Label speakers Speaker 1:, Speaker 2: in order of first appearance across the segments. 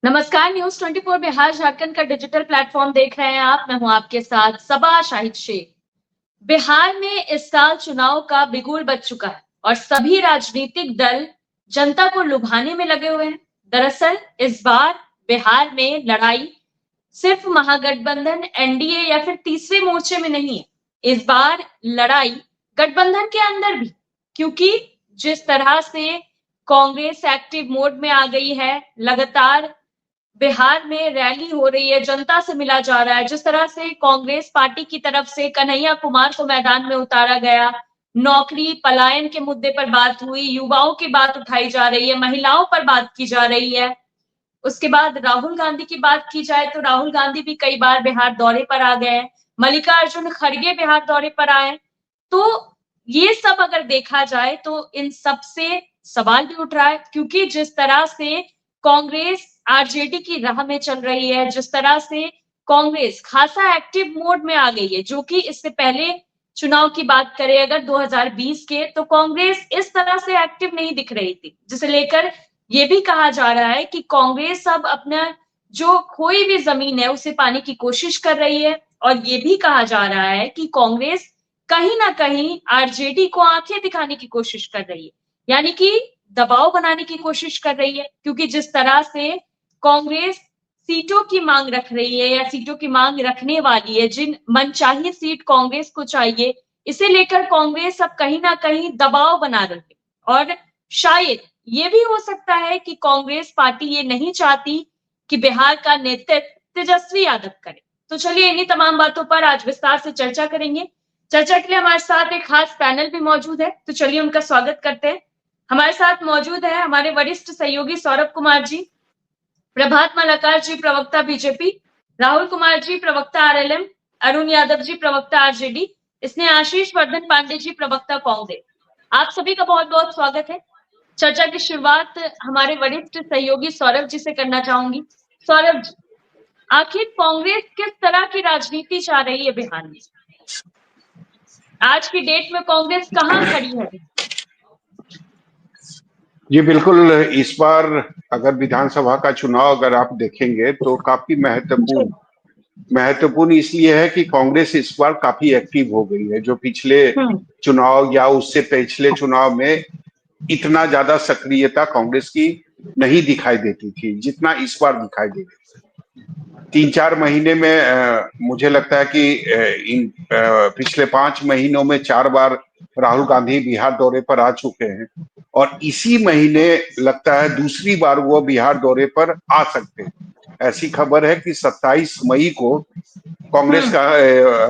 Speaker 1: नमस्कार। न्यूज 24 बिहार झारखंड का digital platform देख रहे हैं आप। मैं हूं आपके साथ सबा शाहिद शेख। बिहार में इस साल चुनाव का बिगुल बज चुका है और सभी राजनीतिक दल जनता को लुभाने में लगे हुए हैं। दरअसल इस बार बिहार में लड़ाई सिर्फ महागठबंधन, एनडीए या फिर तीसरे मोर्चे में नहीं है। इस बार लड़ाई गठबंधन के अंदर भी, क्योंकि जिस तरह से कांग्रेस एक्टिव मोड में आ गई है, लगातार बिहार में रैली हो रही है, जनता से मिला जा रहा है। जिस तरह से कांग्रेस पार्टी की तरफ से कन्हैया कुमार को मैदान में उतारा गया, नौकरी पलायन के मुद्दे पर बात हुई, युवाओं की बात उठाई जा रही है, महिलाओं पर बात की जा रही है। उसके बाद राहुल गांधी की बात की जाए तो राहुल गांधी भी कई बार बिहार दौरे पर आ गए हैं, मल्लिकार्जुन खड़गे बिहार दौरे पर आए। तो ये सब अगर देखा जाए तो इन सब से सवाल भी उठ रहा है, क्योंकि जिस तरह से कांग्रेस आरजेडी की राह में चल रही है, जिस तरह से कांग्रेस खासा एक्टिव मोड में आ गई है, जो कि इससे पहले चुनाव की बात करें अगर 2020 के, तो कांग्रेस इस तरह से एक्टिव नहीं दिख रही थी, जिसे लेकर ये भी कहा जा रहा है कि कांग्रेस अब अपना जो खोई हुई जमीन है उसे पाने की कोशिश कर रही है। और ये भी कहा जा रहा है कि कांग्रेस कहीं ना कहीं आरजेडी को आंखें दिखाने की कोशिश कर रही है, यानी कि दबाव बनाने की कोशिश कर रही है। क्योंकि जिस तरह से कांग्रेस सीटों की मांग रख रही है या सीटों की मांग रखने वाली है, जिन मनचाही सीट कांग्रेस को चाहिए, इसे लेकर कांग्रेस अब कहीं ना कहीं दबाव बना रही है। और शायद ये भी हो सकता है कि कांग्रेस पार्टी ये नहीं चाहती कि बिहार का नेतृत्व तेजस्वी यादव करे। तो चलिए इन्हीं तमाम बातों पर आज विस्तार से चर्चा करेंगे। चर्चा के लिए हमारे साथ एक खास पैनल भी मौजूद है, तो चलिए उनका स्वागत करते हैं। हमारे साथ मौजूद है हमारे वरिष्ठ सहयोगी सौरभ कुमार जी, प्रभात मलाकार जी प्रवक्ता बीजेपी, राहुल कुमार जी प्रवक्ता आरएलएम, अरुण यादव जी प्रवक्ता आरजेडी, इसने आशीष वर्धन पांडे जी प्रवक्ता कांग्रेस। आप सभी का बहुत बहुत स्वागत है। चर्चा की शुरुआत हमारे वरिष्ठ सहयोगी सौरभ जी से करना चाहूंगी। सौरभ जी, आखिर कांग्रेस किस तरह की राजनीति चाह रही है बिहार में? आज की डेट में कांग्रेस कहां खड़ी है?
Speaker 2: जी बिल्कुल। इस बार अगर विधानसभा का चुनाव अगर आप देखेंगे तो काफी महत्वपूर्ण इसलिए है कि कांग्रेस इस बार काफी एक्टिव हो गई है। जो पिछले चुनाव या उससे पिछले चुनाव में इतना ज्यादा सक्रियता कांग्रेस की नहीं दिखाई देती थी जितना इस बार दिखाई दे रही है। 3-4 महीने में मुझे लगता है कि इन पिछले 5 महीनों में 4 बार राहुल गांधी बिहार दौरे पर आ चुके हैं और इसी महीने लगता है दूसरी बार वो बिहार दौरे पर आ सकते हैं। ऐसी खबर है कि 27 मई को कांग्रेस का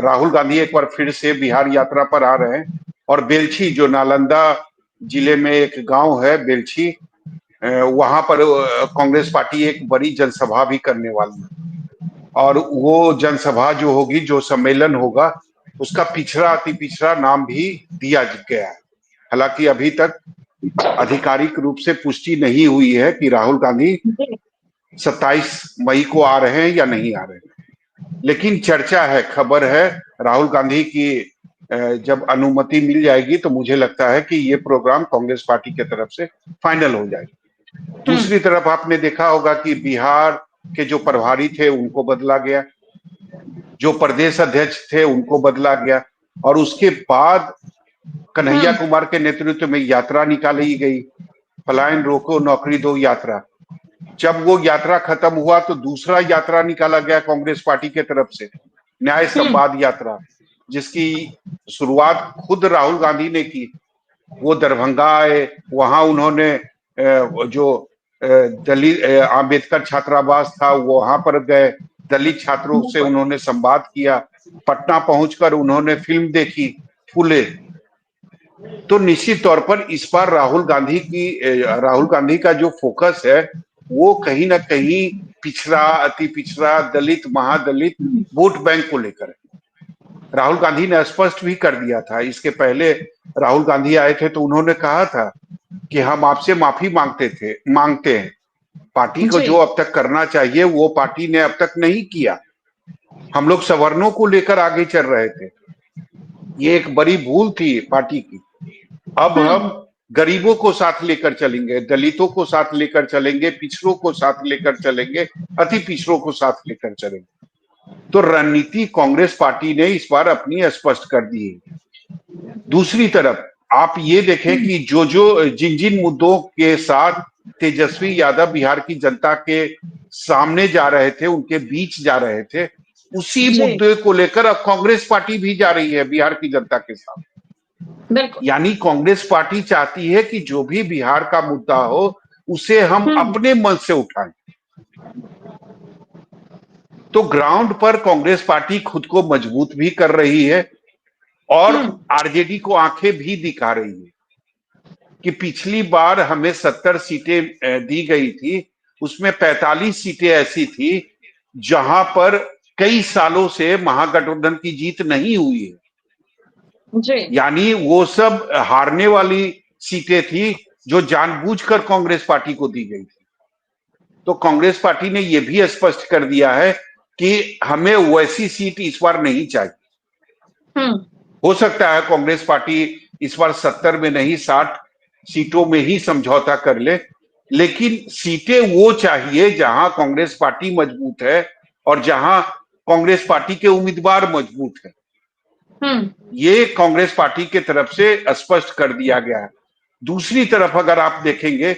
Speaker 2: राहुल गांधी एक बार फिर से बिहार यात्रा पर आ रहे हैं और बेलछी, जो नालंदा जिले में एक गांव है बेलछी, वहां पर कांग्रेस पार्टी एक बड़ी जनसभा भी करने वाली है। और वो जनसभा जो होगी, जो सम्मेलन होगा, उसका पिछड़ा अति पिछड़ा नाम भी दिया गया है। हालांकि अभी तक आधिकारिक रूप से पुष्टि नहीं हुई है कि राहुल गांधी 27 मई को आ रहे हैं या नहीं आ रहे हैं, लेकिन चर्चा है, खबर है राहुल गांधी की जब अनुमति मिल जाएगी तो मुझे लगता है कि ये प्रोग्राम कांग्रेस पार्टी की तरफ से फाइनल हो जाएगा। दूसरी तरफ आपने देखा होगा कि बिहार के जो प्रभारी थे उनको बदला गया, जो प्रदेश अध्यक्ष थे उनको बदला गया और उसके बाद कन्हैया कुमार के नेतृत्व में यात्रा निकाली गई, पलायन रोको नौकरी दो यात्रा। जब वो यात्रा खत्म हुआ तो दूसरा यात्रा निकाला गया कांग्रेस पार्टी के तरफ से, न्याय संवाद यात्रा, जिसकी शुरुआत खुद राहुल गांधी ने की। वो दरभंगा आए, वहां उन्होंने जो दलित आंबेडकर छात्रावास था वहां पर गए, दलित छात्रों से उन्होंने संवाद किया। पटना पहुंचकर उन्होंने फिल्म देखी फूले। तो निश्चित तौर पर इस बार राहुल गांधी का जो फोकस है वो कहीं ना कहीं पिछड़ा, अति पिछड़ा, दलित, महादलित वोट बैंक को लेकर है। राहुल गांधी ने स्पष्ट भी कर दिया था, इसके पहले राहुल गांधी आए थे तो उन्होंने कहा था कि हम आपसे माफी मांगते हैं। पार्टी को जो अब तक करना चाहिए वो पार्टी ने अब तक नहीं किया। हम लोग सवर्णों को लेकर आगे चल रहे थे, ये एक बड़ी भूल थी पार्टी की। अब हम गरीबों को साथ लेकर चलेंगे, दलितों को साथ लेकर चलेंगे, पिछड़ों को साथ लेकर चलेंगे, अति पिछड़ों को साथ लेकर चलेंगे। तो रणनीति कांग्रेस पार्टी ने इस बार अपनी स्पष्ट कर दी है। दूसरी तरफ आप ये देखें कि जिन जिन मुद्दों के साथ तेजस्वी यादव बिहार की जनता के सामने जा रहे थे, उनके बीच जा रहे थे, उसी मुद्दे को लेकर अब कांग्रेस पार्टी भी जा रही है बिहार की जनता के साथ। यानी कांग्रेस पार्टी चाहती है कि जो भी बिहार का मुद्दा हो उसे हम अपने मन से उठाएं। तो ग्राउंड पर कांग्रेस पार्टी खुद को मजबूत भी कर रही है और आरजेडी को आंखें भी दिखा रही है कि पिछली बार हमें 70 सीटें दी गई थी, उसमें 45 सीटें ऐसी थी जहां पर कई सालों से महागठबंधन की जीत नहीं हुई है। यानी वो सब हारने वाली सीटें थी जो जानबूझकर कांग्रेस पार्टी को दी गई थी। तो कांग्रेस पार्टी ने यह भी स्पष्ट कर दिया है कि हमें वैसी सीट इस बार नहीं चाहिए। हो सकता है कांग्रेस पार्टी इस बार 70 में नहीं 60 सीटों में ही समझौता कर ले, लेकिन सीटें वो चाहिए जहां कांग्रेस पार्टी मजबूत है और जहां कांग्रेस पार्टी के उम्मीदवार मजबूत है। ये कांग्रेस पार्टी के तरफ से स्पष्ट कर दिया गया है। दूसरी तरफ अगर आप देखेंगे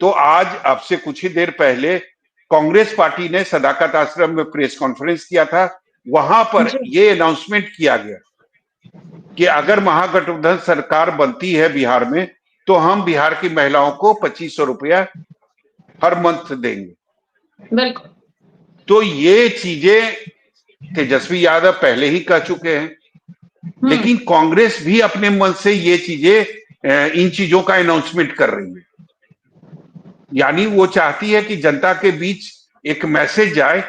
Speaker 2: तो आज अब से कुछ ही देर पहले कांग्रेस पार्टी ने सदाकत आश्रम में प्रेस कॉन्फ्रेंस किया था। वहां पर ये अनाउंसमेंट किया गया कि अगर महागठबंधन सरकार बनती है बिहार में तो हम बिहार की महिलाओं को 2500 रुपया हर मंथ देंगे। बिल्कुल। तो ये चीजें तेजस्वी यादव पहले ही कह चुके हैं, लेकिन कांग्रेस भी अपने मन से ये चीजें इन चीजों का अनाउंसमेंट कर रही है। यानी वो चाहती है कि जनता के बीच एक मैसेज जाए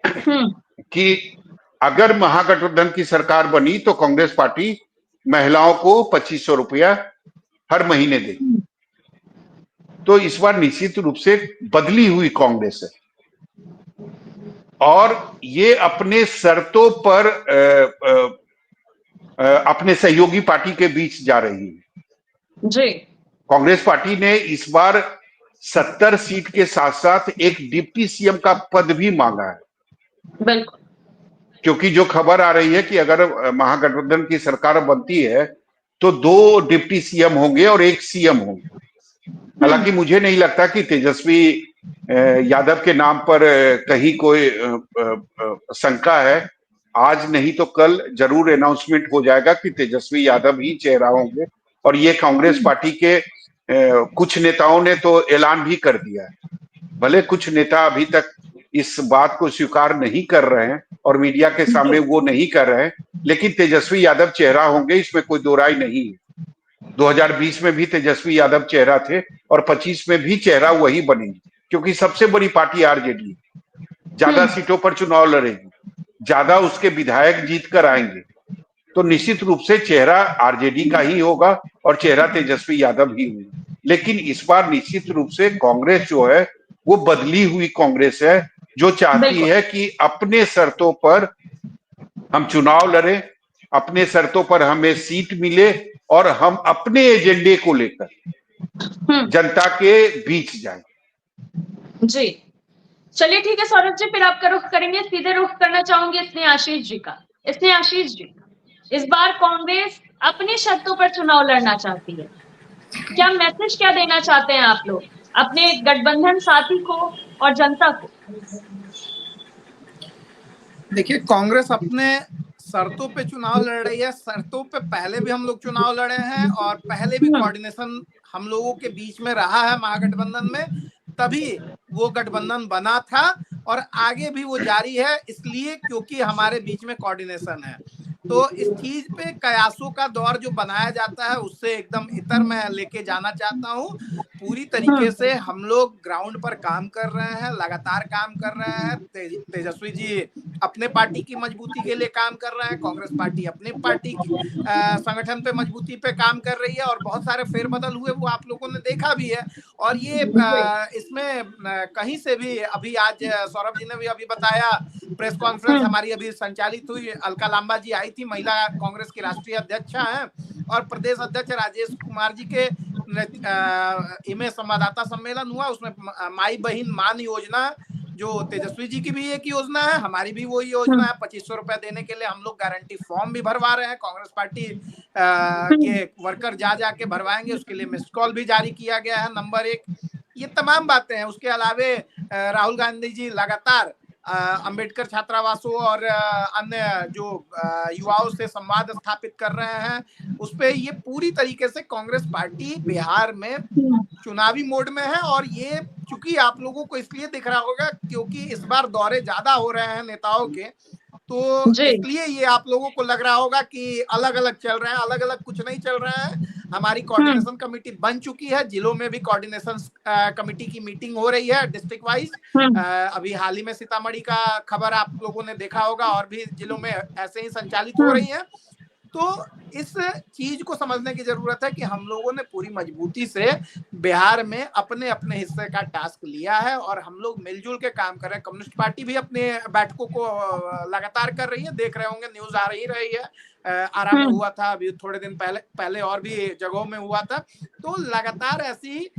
Speaker 2: कि अगर महागठबंधन की सरकार बनी तो कांग्रेस पार्टी महिलाओं को 2500 रुपया हर महीने देगी। तो इस बार निश्चित रूप से बदली हुई कांग्रेस है और ये अपने शर्तों पर अपने सहयोगी पार्टी के बीच जा रही है। जी। कांग्रेस पार्टी ने इस बार 70 सीट के साथ साथ एक डिप्टी सीएम का पद भी मांगा है। बिल्कुल। क्योंकि जो खबर आ रही है कि अगर महागठबंधन की सरकार बनती है तो 2 डिप्टी सीएम होंगे और 1 सीएम होंगे। हालांकि मुझे नहीं लगता कि तेजस्वी यादव के नाम पर कहीं कोई शंका है। आज नहीं तो कल जरूर अनाउंसमेंट हो जाएगा कि तेजस्वी यादव ही चेहरा होंगे और ये कांग्रेस पार्टी के कुछ नेताओं ने तो ऐलान भी कर दिया है। भले कुछ नेता अभी तक इस बात को स्वीकार नहीं कर रहे हैं और मीडिया के सामने वो नहीं कर रहे हैं, लेकिन तेजस्वी यादव चेहरा होंगे, इसमें कोई दो राय नहीं है। 2020 में भी तेजस्वी यादव चेहरा थे और 25 में भी चेहरा वही बनेंगे, क्योंकि सबसे बड़ी पार्टी आरजेडी ज्यादा सीटों पर चुनाव लड़ेगी, ज्यादा उसके विधायक जीत कर आएंगे, तो निश्चित रूप से चेहरा आरजेडी का ही होगा और चेहरा तेजस्वी यादव ही होगा। लेकिन इस बार निश्चित रूप से कांग्रेस जो है वो बदली हुई कांग्रेस है, जो चाहती है कि अपने शर्तों पर हम चुनाव लड़ें, अपने शर्तों पर हमें सीट मिले और हम अपने एजेंडे को लेकर जनता के बीच जाएं। जी
Speaker 1: चलिए ठीक है सौरभ जी, फिर आपका रुख करेंगे, सीधे रुख करना चाहूंगी स्नेह आशीष जी का। स्नेह आशीष जी, इस बार कांग्रेस अपनी शर्तों पर चुनाव लड़ना चाहती है, क्या मैसेज क्या देना चाहते हैं आप लोग अपने गठबंधन साथी को और जनता को?
Speaker 3: देखिए, कांग्रेस अपने शर्तों पे चुनाव लड़ रही है। शर्तों पे पहले भी हम लोग चुनाव लड़े हैं और पहले भी कोऑर्डिनेशन हम लोगों के बीच में रहा है महागठबंधन में, तभी वो गठबंधन बना था और आगे भी वो जारी है, इसलिए क्योंकि हमारे बीच में कोऑर्डिनेशन है। तो इस चीज पे कयासों का दौर जो बनाया जाता है उससे एकदम इतर मैं लेके जाना चाहता हूँ। पूरी तरीके से हम लोग ग्राउंड पर काम कर रहे हैं, लगातार काम कर रहे हैं। तेजस्वी जी अपने पार्टी की मजबूती के लिए काम कर रहे हैं, कांग्रेस पार्टी अपने पार्टी की संगठन पे मजबूती पे काम कर रही है और बहुत सारे फेरबदल हुए वो आप लोगों ने देखा भी है। और ये इसमें कहीं से भी अभी आज सौरभ जी ने भी अभी बताया, प्रेस कॉन्फ्रेंस हमारी अभी संचालित हुई, अलका लांबा जी आई थी, महिला कांग्रेस की राष्ट्रीय अध्यक्ष हैं, और प्रदेश अध्यक्ष राजेश कुमार जी के इमेज संवाददाता सम्मेलन हुआ, उसमें माई बहन मान योजना जो तेजस्वी जी की भी एक योजना है, हमारी भी वही योजना है। 2500 रुपए देने के लिए हम लोग गारंटी फॉर्म भी भरवा रहे हैं, कांग्रेस पार्टी के वर्कर जा जाके भरवाएंगे, उसके लिए मिस्ड कॉल भी जारी किया गया है, नंबर 1। ये तमाम बातें हैं। उसके अलावे राहुल गांधी जी लगातार अंबेडकर छात्रावासों और अन्य जो युवाओं से संवाद स्थापित कर रहे हैं, उस पे ये पूरी तरीके से कांग्रेस पार्टी बिहार में चुनावी मोड में है। और ये चूंकि आप लोगों को इसलिए दिख रहा होगा क्योंकि इस बार दौरे ज्यादा हो रहे हैं नेताओं के, तो इसलिए ये आप लोगों को लग रहा होगा कि अलग अलग चल रहे हैं। अलग अलग कुछ नहीं चल रहा है। हमारी कोऑर्डिनेशन कमेटी बन चुकी है, जिलों में भी कोऑर्डिनेशन कमेटी की मीटिंग हो रही है डिस्ट्रिक्ट वाइज। अभी हाल ही में सीतामढ़ी का खबर आप लोगों ने देखा होगा, और भी जिलों में ऐसे ही संचालित हो रही है। तो इस चीज को समझने की जरूरत है कि हम लोगों ने पूरी मजबूती से बिहार में अपने अपने हिस्से का टास्क लिया है और हम लोग मिलजुल के काम कर रहे हैं। कम्युनिस्ट पार्टी भी अपने बैठकों को लगातार कर रही है, देख रहे होंगे, न्यूज आ रही है। आरा में हुआ था, अभी थोड़े दिन पहले और भी जगहों में हुआ था। तो लगातार ऐसी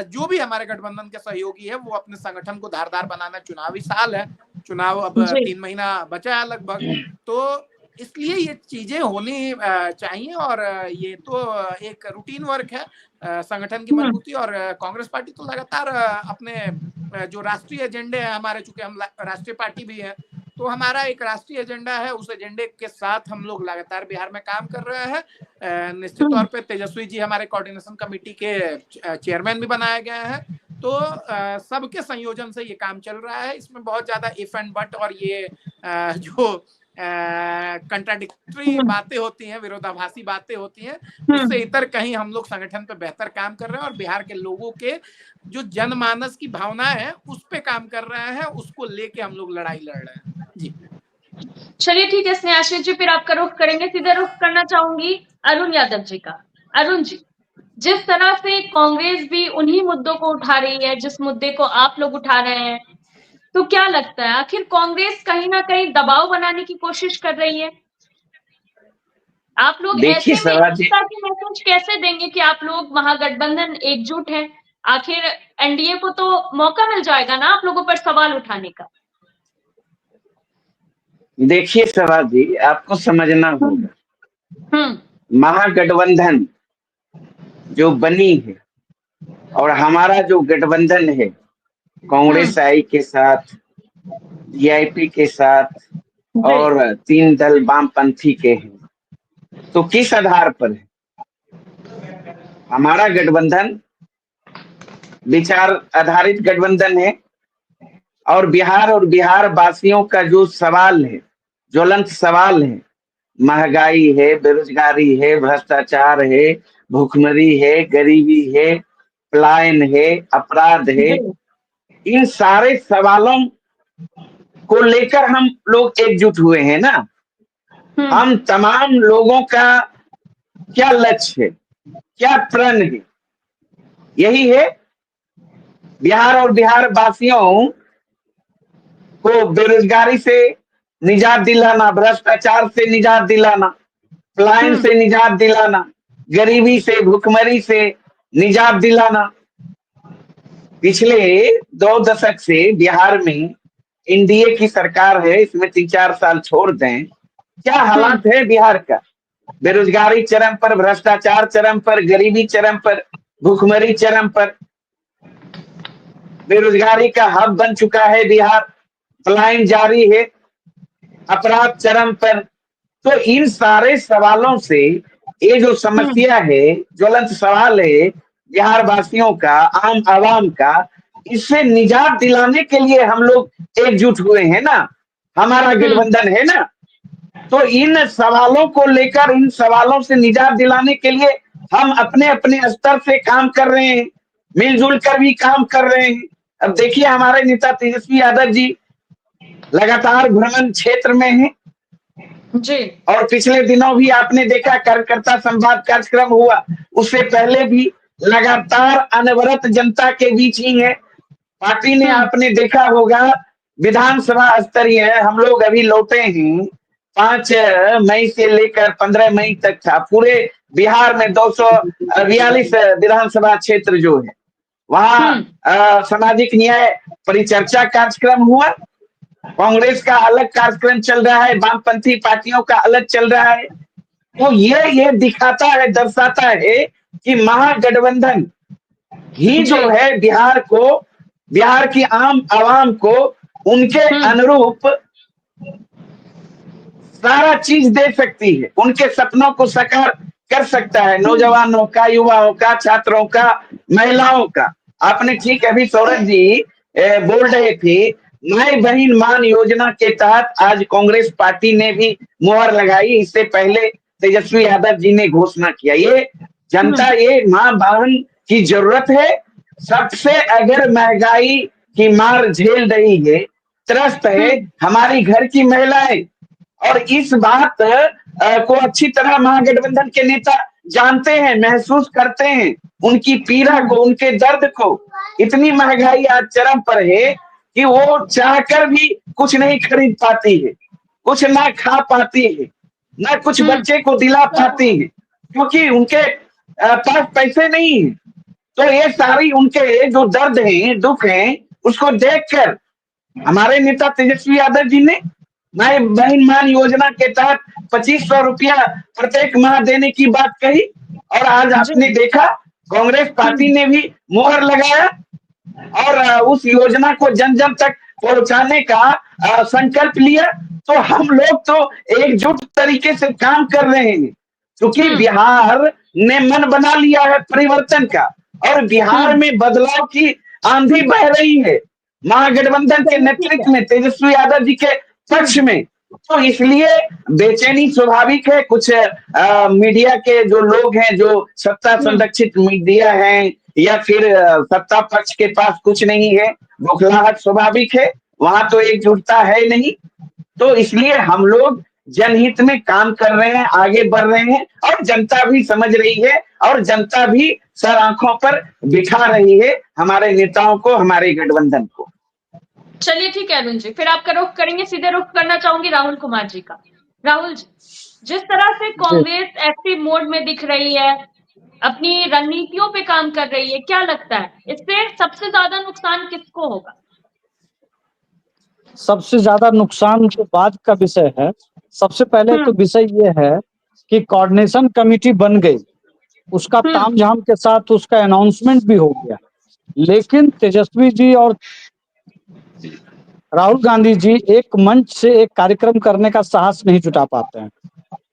Speaker 3: जो भी हमारे गठबंधन के सहयोगी है वो अपने संगठन को धारदार बनाना, चुनावी साल है, चुनाव अब 3 महीना बचा है लगभग, तो इसलिए ये चीजें होनी चाहिए। और ये तो एक रूटीन वर्क है संगठन की मजबूती। और कांग्रेस पार्टी तो लगातार अपने जो राष्ट्रीय एजेंडे हैं हमारे, चूंकि हम राष्ट्रीय पार्टी भी है, तो हमारा एक राष्ट्रीय एजेंडा है, उस एजेंडे के साथ हम लोग लगातार बिहार में काम कर रहे हैं। निश्चित तौर पे तेजस्वी जी हमारे कोऑर्डिनेशन कमेटी के चेयरमैन भी बनाए गए हैं। तो सबके संयोजन से ये काम चल रहा है। इसमें बहुत ज्यादा इफ एंड बट और ये जो कंट्राडिक्टरी बातें होती हैं, विरोधाभासी बातें होती हैं, उससे इतर कहीं हम लोग संगठन पे बेहतर काम कर रहे हैं और बिहार के लोगों के जो जनमानस की भावनाएं हैं उस पे काम कर रहे हैं, उसको लेके हम लोग लड़ाई लड़ रहे हैं। जी
Speaker 1: चलिए ठीक है स्नेहाशीष जी, फिर आपका रुख करेंगे। सीधे रुख करना चाहूंगी अरुण यादव जी का। अरुण जी, जिस तरह से कांग्रेस भी उन्हीं मुद्दों को उठा रही है जिस मुद्दे को आप लोग उठा रहे हैं, तो क्या लगता है आखिर कांग्रेस कहीं ना कहीं दबाव बनाने की कोशिश कर रही है? आप लोग ऐसे में एकता की मैसेज कैसे देंगे कि आप लोग महागठबंधन एकजुट है? आखिर एनडीए को तो मौका मिल जाएगा ना आप लोगों पर सवाल उठाने का।
Speaker 4: देखिए सभा जी, आपको समझना होगा, महागठबंधन जो बनी है और हमारा जो गठबंधन है कांग्रेस आई के साथ, वीआईपी के साथ और 3 दल वामपंथी के हैं, तो किस आधार पर है? हमारा गठबंधन विचार आधारित गठबंधन है और बिहार वासियों का जो सवाल है, ज्वलंत सवाल है, महंगाई है, बेरोजगारी है, भ्रष्टाचार है, भूखमरी है, गरीबी है, पलायन है, अपराध है, इन सारे सवालों को लेकर हम लोग एकजुट हुए हैं ना। हम तमाम लोगों का क्या लक्ष्य है, क्या प्रण है? यही है बिहार और बिहार वासियों को बेरोजगारी से निजात दिलाना, भ्रष्टाचार से निजात दिलाना, पलायन से निजात दिलाना, गरीबी से, भूखमरी से निजात दिलाना। पिछले 2 दशक से बिहार में एनडीए की सरकार है, इसमें 3-4 साल छोड़ दें, क्या हालात है बिहार का? बेरोजगारी चरम पर, भ्रष्टाचार चरम पर, गरीबी चरम पर, भूखमरी चरम पर, बेरोजगारी का हब बन चुका है बिहार, पलायन जारी है, अपराध चरम पर। तो इन सारे सवालों से ये जो समस्या है, ज्वलंत सवाल है बिहार वासियों का, आम आवाम का, इससे निजात दिलाने के लिए हम लोग एकजुट हुए हैं ना, हमारा गठबंधन है ना। तो इन सवालों को लेकर, इन सवालों से निजात दिलाने के लिए हम अपने अपने स्तर से काम कर रहे हैं, मिलजुल कर भी काम कर रहे हैं। अब देखिए हमारे नेता तेजस्वी यादव जी लगातार भ्रमण क्षेत्र में हैं
Speaker 1: जी, और
Speaker 4: पिछले दिनों भी आपने देखा कार्यकर्ता संवाद कार्यक्रम हुआ, उससे पहले भी लगातार अनवरत जनता के बीच ही है। पार्टी ने आपने देखा होगा विधानसभा स्तरीय, हम लोग अभी लौटे हैं 5 मई से लेकर 15 मई तक था। पूरे बिहार में 242 विधानसभा क्षेत्र जो है वहाँ सामाजिक न्याय परिचर्चा कार्यक्रम हुआ। कांग्रेस का अलग कार्यक्रम चल रहा है, वामपंथी पार्टियों का अलग चल रहा है। तो ये दिखाता है, दर्शाता है कि महागठबंधन ही जो है बिहार की आम आवाम को उनके अनुरूप सारा चीज दे सकती है, उनके सपनों को साकार कर सकता है, नौजवानों का, युवाओं का, छात्रों का, महिलाओं का। आपने ठीक अभी सौरभ जी बोल रहे थे, माई बहन मान योजना के तहत आज कांग्रेस पार्टी ने भी मुहर लगाई। इससे पहले तेजस्वी यादव जी ने घोषणा किया। ये जनता ये माँ बहन की जरूरत है। सबसे अगर महंगाई की मार झेल रही है, त्रस्त है हमारी घर की महिलाएं, और इस बात को अच्छी तरह महागठबंधन के नेता जानते हैं, महसूस करते हैं, उनकी पीड़ा को, उनके दर्द को। इतनी महंगाई आज चरम पर है कि वो चाहकर भी कुछ नहीं खरीद पाती है, कुछ ना खा पाती है, ना कुछ बच्चे को दिला पाती है, क्योंकि उनके पास पैसे नहीं है। तो ये सारी उनके जो दर्द हैं, दुख हैं, उसको देखकर हमारे नेता तेजस्वी यादव जी ने माई बहन मान योजना के तहत 2500 रुपया प्रत्येक माह देने की बात कही। और आज आपने देखा कांग्रेस पार्टी ने भी मुहर लगाया और उस योजना को जन जन तक पहुंचाने का संकल्प लिया। तो हम लोग तो एकजुट तरीके से काम कर रहे हैं, क्योंकि बिहार ने मन बना लिया है परिवर्तन का, और बिहार में बदलाव की आंधी बह रही है महागठबंधन के नेतृत्व में, तेजस्वी यादव जी के पक्ष में। तो इसलिए बेचैनी स्वाभाविक है। कुछ मीडिया के जो लोग हैं, जो सत्ता संरक्षित मीडिया हैं, या फिर सत्ता पक्ष के पास कुछ नहीं है, बौखलाहट स्वाभाविक है, वहां तो एकजुटता है नहीं। तो इसलिए हम लोग जनहित में काम कर रहे हैं, आगे बढ़ रहे हैं, और जनता भी समझ रही है, और जनता भी सर आंखों पर बिठा रही है हमारे नेताओं को, हमारे गठबंधन को।
Speaker 1: चलिए ठीक है अरुण जी, फिर आपका रुख करेंगे, सीधे रुख करना चाहूंगी राहुल कुमार जी का। राहुल जी, जिस तरह से कांग्रेस एक्टिव मोड में दिख रही है, अपनी रणनीतियों पे काम कर रही है, क्या लगता है इससे सबसे ज्यादा नुकसान किसको होगा?
Speaker 5: सबसे ज्यादा नुकसान तो बाद का विषय है। सबसे पहले तो विषय ये है कि कोऑर्डिनेशन कमेटी बन गई, उसका तामझाम के साथ उसका अनाउंसमेंट भी हो गया, लेकिन तेजस्वी जी और राहुल गांधी जी एक मंच से एक कार्यक्रम करने का साहस नहीं जुटा पाते हैं।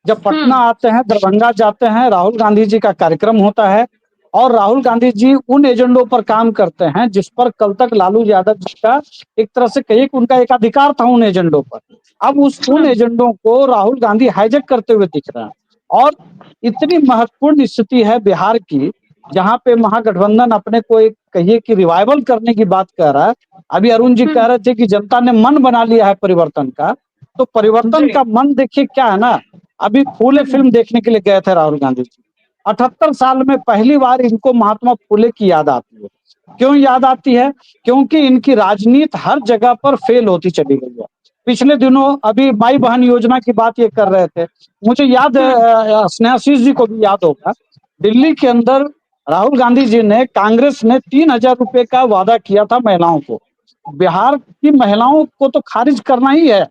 Speaker 5: जब पटना आते हैं, दरभंगा जाते हैं, राहुल गांधी जी का कार्यक्रम होता है, और राहुल गांधी जी उन एजेंडों पर काम करते हैं जिस पर कल तक लालू यादव जी का एक तरह से कहिए कि उनका एक अधिकार था उन एजेंडों पर। अब उन एजेंडों को राहुल गांधी हाईजैक करते हुए दिख रहे हैं, और इतनी महत्वपूर्ण स्थिति है बिहार की, जहां पे महागठबंधन अपने को एक कहिए कि रिवाइवल करने की बात कर रहा है। अभी अरुण जी कह रहे थे कि जनता ने मन बना लिया है परिवर्तन का, तो परिवर्तन का मन देखिए क्या है ना। अभी फूले फिल्म देखने के लिए गए थे राहुल गांधी जी, 78 साल में पहली बार इनको महात्मा फूले की याद आती है। क्यों याद आती है? क्योंकि इनकी राजनीति हर जगह पर फेल होती चली गई है। पिछले दिनों अभी माई बहन योजना की बात ये कर रहे थे, मुझे याद है, स्नेहाशीष जी को भी याद होगा, दिल्ली के अंदर राहुल गांधी जी ने, कांग्रेस ने 3000 रुपए का वादा किया था महिलाओं को। बिहार की महिलाओं को तो खारिज करना ही है,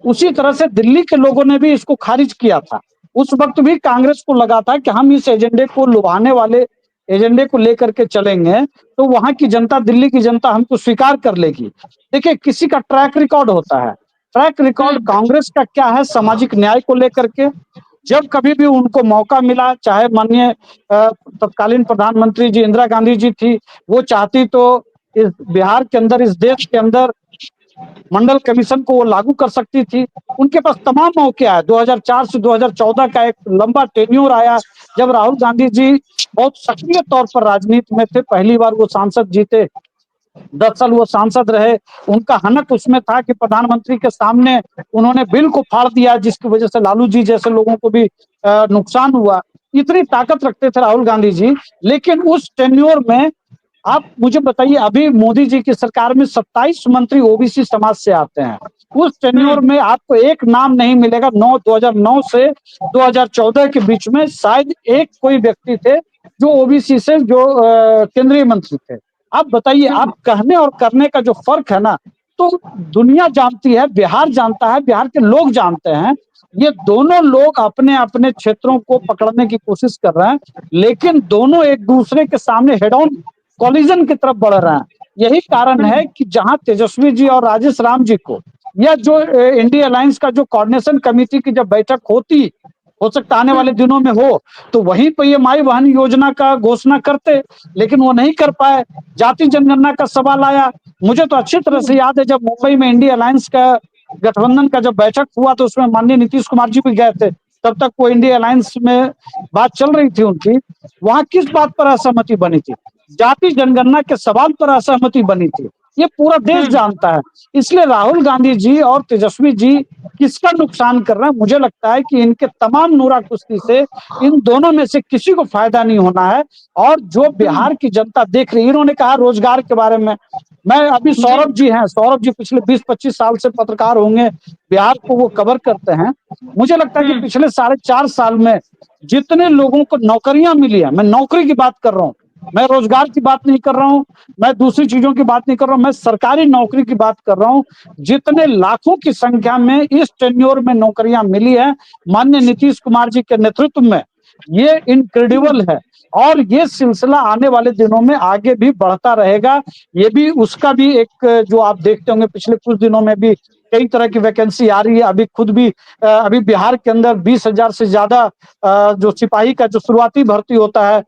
Speaker 5: उसी तरह से दिल्ली के लोगों ने भी इसको खारिज किया था। उस वक्त भी कांग्रेस को लगा था कि हम इस एजेंडे को, लुभाने वाले एजेंडे को लेकर के चलेंगे तो वहां की जनता, दिल्ली की जनता हमको स्वीकार कर लेगी। देखिए, किसी का ट्रैक रिकॉर्ड होता है। ट्रैक रिकॉर्ड कांग्रेस का क्या है? सामाजिक न्याय को लेकर के जब कभी भी उनको मौका मिला, चाहे माननीय तत्कालीन प्रधानमंत्री जी इंदिरा गांधी जी थी, वो चाहती तो इस बिहार के अंदर, इस देश के अंदर मंडल कमीशन को वो लागू कर सकती थी। उनके पास तमाम मौके आए। 2004 से 2014 का एक लंबा टेन्योर आया, जब राहुल गांधी जी बहुत सक्रिय तौर पर राजनीति में थे। पहली बार वो सांसद जीते, 10 साल वो सांसद रहे। उनका हनक उसमें था कि प्रधानमंत्री के सामने उन्होंने बिल को फाड़ दिया, जिसकी वजह से लालू जी जैसे लोगों को भी नुकसान हुआ। इतनी ताकत रखते थे राहुल गांधी जी। लेकिन उस टेन्योर में आप मुझे बताइए, अभी मोदी जी की सरकार में 27 मंत्री ओबीसी समाज से आते हैं, उस टेन्योर में आपको एक नाम नहीं मिलेगा। 2009 से 2014 के बीच में शायद एक कोई व्यक्ति थे जो ओबीसी से जो केंद्रीय मंत्री थे। आप बताइए, आप कहने और करने का जो फर्क है ना, तो दुनिया जानती है, बिहार जानता है, बिहार के लोग जानते हैं, ये दोनों लोग अपने अपने क्षेत्रों को पकड़ने की कोशिश कर रहे हैं, लेकिन दोनों एक दूसरे के सामने हेड ऑन कॉलिजन की तरफ बढ़ रहे हैं। यही कारण है कि जहां तेजस्वी जी और राजेश राम जी को, या जो इंडिया अलायंस का जो कोऑर्डिनेशन कमेटी की जब बैठक होती, हो सकता आने वाले दिनों में हो, तो वहीं पर ये माई बहन योजना का घोषणा करते, लेकिन वो नहीं कर पाए। जाति जनगणना का सवाल आया। मुझे तो अच्छी तरह से याद है, जब मुंबई में इंडिया अलायंस का गठबंधन का जब बैठक हुआ तो उसमें माननीय नीतीश कुमार जी भी गए थे। तब तक वो इंडिया अलायंस में बात चल रही थी उनकी। वहां किस बात पर असहमति बनी थी? जाति जनगणना के सवाल पर असहमति बनी थी। ये पूरा देश जानता है। इसलिए राहुल गांधी जी और तेजस्वी जी किसका नुकसान कर रहे हैं? मुझे लगता है कि इनके तमाम नूरा कुश्ती से इन दोनों में से किसी को फायदा नहीं होना है। और जो बिहार की जनता देख रही है, इन्होंने कहा रोजगार के बारे में, मैं अभी सौरभ जी हैं, सौरभ जी पिछले 20-25 साल से पत्रकार होंगे, बिहार को वो कवर करते हैं। मुझे लगता है कि पिछले 4.5 साल में जितने लोगों को नौकरियां मिली है, मैं नौकरी की बात कर रहा हूँ, मैं रोजगार की बात नहीं कर रहा हूं, मैं दूसरी चीजों की बात नहीं कर रहा हूं, मैं सरकारी नौकरी की बात कर रहा हूं। जितने लाखों की संख्या में इस टेन्योर में नौकरियां मिली है माननीय नीतीश कुमार जी के नेतृत्व में, ये इनक्रेडिबल है। और ये सिलसिला आने वाले दिनों में आगे भी बढ़ता रहेगा। ये भी उसका भी एक, जो आप देखते होंगे पिछले कुछ दिनों में भी कई तरह की वैकेंसी आ रही है। अभी खुद भी अभी बिहार के अंदर 20,000 से ज्यादा जो सिपाही का जो शुरुआती भर्ती होता है,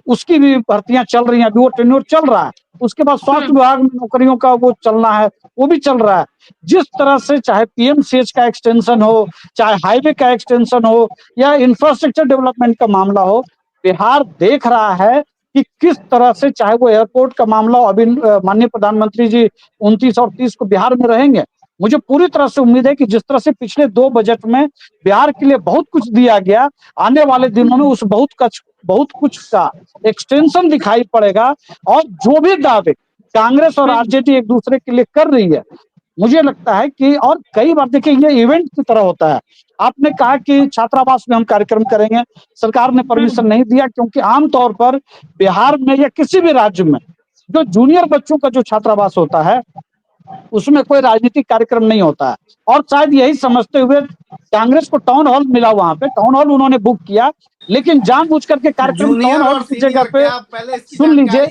Speaker 5: उसकी भी भर्तियां चल रही हैं। अभी वो टेन्योर चल रहा है। उसके बाद स्वास्थ्य विभाग में नौकरियों का वो चलना है, वो भी चल रहा है। जिस तरह से चाहे पीएमसीएच का एक्सटेंशन हो, चाहे हाईवे का एक्सटेंशन हो, या इंफ्रास्ट्रक्चर डेवलपमेंट का मामला हो, बिहार देख रहा है कि किस तरह से, चाहे वो एयरपोर्ट का मामला हो। अभी माननीय प्रधानमंत्री जी 29 और 30 को बिहार में रहेंगे। मुझे पूरी तरह से उम्मीद है कि जिस तरह से पिछले 2 बजट में बिहार के लिए बहुत कुछ दिया गया, आने वाले दिनों में उस बहुत कुछ का एक्सटेंशन दिखाई पड़ेगा। और जो भी दावे कांग्रेस और आरजेडी एक दूसरे के लिए कर रही है, मुझे लगता है कि, और कई बार देखिए ये इवेंट की तरह होता है। आपने कहा कि छात्रावास में हम कार्यक्रम करेंगे, सरकार ने परमिशन नहीं दिया, क्योंकि आमतौर पर बिहार में या किसी भी राज्य में जो जूनियर बच्चों का जो छात्रावास होता है उसमें कोई राजनीतिक कार्यक्रम नहीं होता है। और शायद यही समझते हुए कांग्रेस को टाउन हॉल मिला, वहां पे टाउन हॉल उन्होंने बुक किया, लेकिन जानबूझ करके कार्यक्रम टाउन हॉल की जगह पे, सुन लीजिए,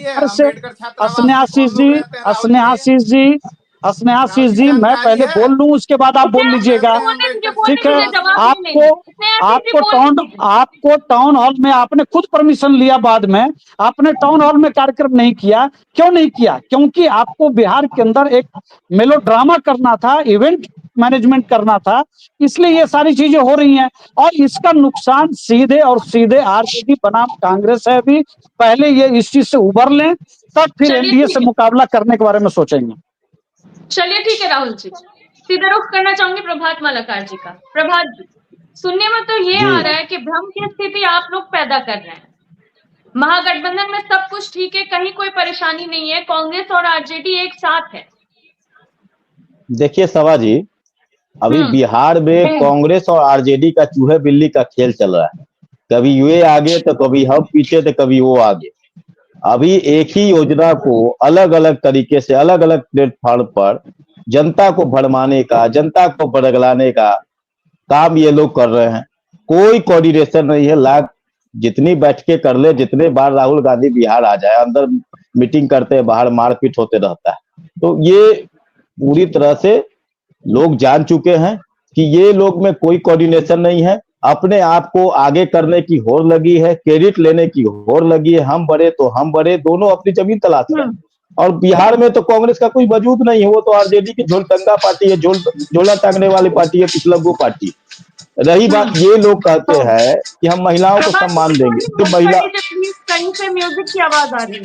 Speaker 5: स्नेहाशीष जी, स्नेहाशीष जी, स्नेहाशीष जी, मैं पहले बोल लूं उसके बाद आप बोल लीजिएगा, ठीक है? आपको टाउन हॉल में आपने खुद परमिशन लिया, बाद में आपने टाउन हॉल में कार्यक्रम नहीं किया। क्यों नहीं किया? क्योंकि आपको बिहार के अंदर एक मेलोड्रामा करना था, इवेंट मैनेजमेंट करना था, इसलिए ये सारी चीजें हो रही हैं। और इसका नुकसान सीधे और सीधे आरजेडी बनाम कांग्रेस है। भी पहले ये इस चीज से उबर लें, तब फिर एनडीए से मुकाबला करने के बारे में सोचेंगे।
Speaker 1: चलिए ठीक है राहुल जी, सीधा रुख करना चाहूंगी प्रभात मालाकार जी का। प्रभात जी, सुनने में तो ये आ रहा है कि भ्रम की स्थिति आप लोग पैदा कर रहे हैं। महागठबंधन में सब कुछ ठीक है, कहीं कोई परेशानी नहीं है, कांग्रेस और आरजेडी एक साथ है। देखिए
Speaker 6: सभा जी, अभी बिहार में कांग्रेस और आरजेडी का चूहे बिल्ली का खेल चल रहा है। कभी ये आगे तो कभी हम पीछे तो कभी वो आगे। अभी एक ही योजना को अलग अलग तरीके से अलग अलग प्लेटफॉर्म पर जनता को भरमाने का, जनता को बरगलाने का काम ये लोग कर रहे हैं। कोई कोऑर्डिनेशन नहीं है। लाख जितनी बैठकें कर ले, जितने बार राहुल गांधी बिहार आ जाए, अंदर मीटिंग करते हैं, बाहर मारपीट होते रहता है। तो ये पूरी तरह से लोग जान चुके हैं कि ये लोग में कोई कोऑर्डिनेशन नहीं है। अपने आप को आगे करने की होड़ लगी है, क्रेडिट लेने की होड़ लगी है। हम बड़े तो हम बड़े, दोनों अपनी जमीन तलाश रहे हैं। और बिहार में तो कांग्रेस का कोई वजूद नहीं है। वो तो आरजेडी की झोलटंगा पार्टी है, झोला टांगने वाली पार्टी है, पिछलग्गू पार्टी। रही बात, ये लोग कहते हैं कि हम महिलाओं को सम्मान देंगे, तो महिला
Speaker 1: से म्यूजिक की आवाज आ रही है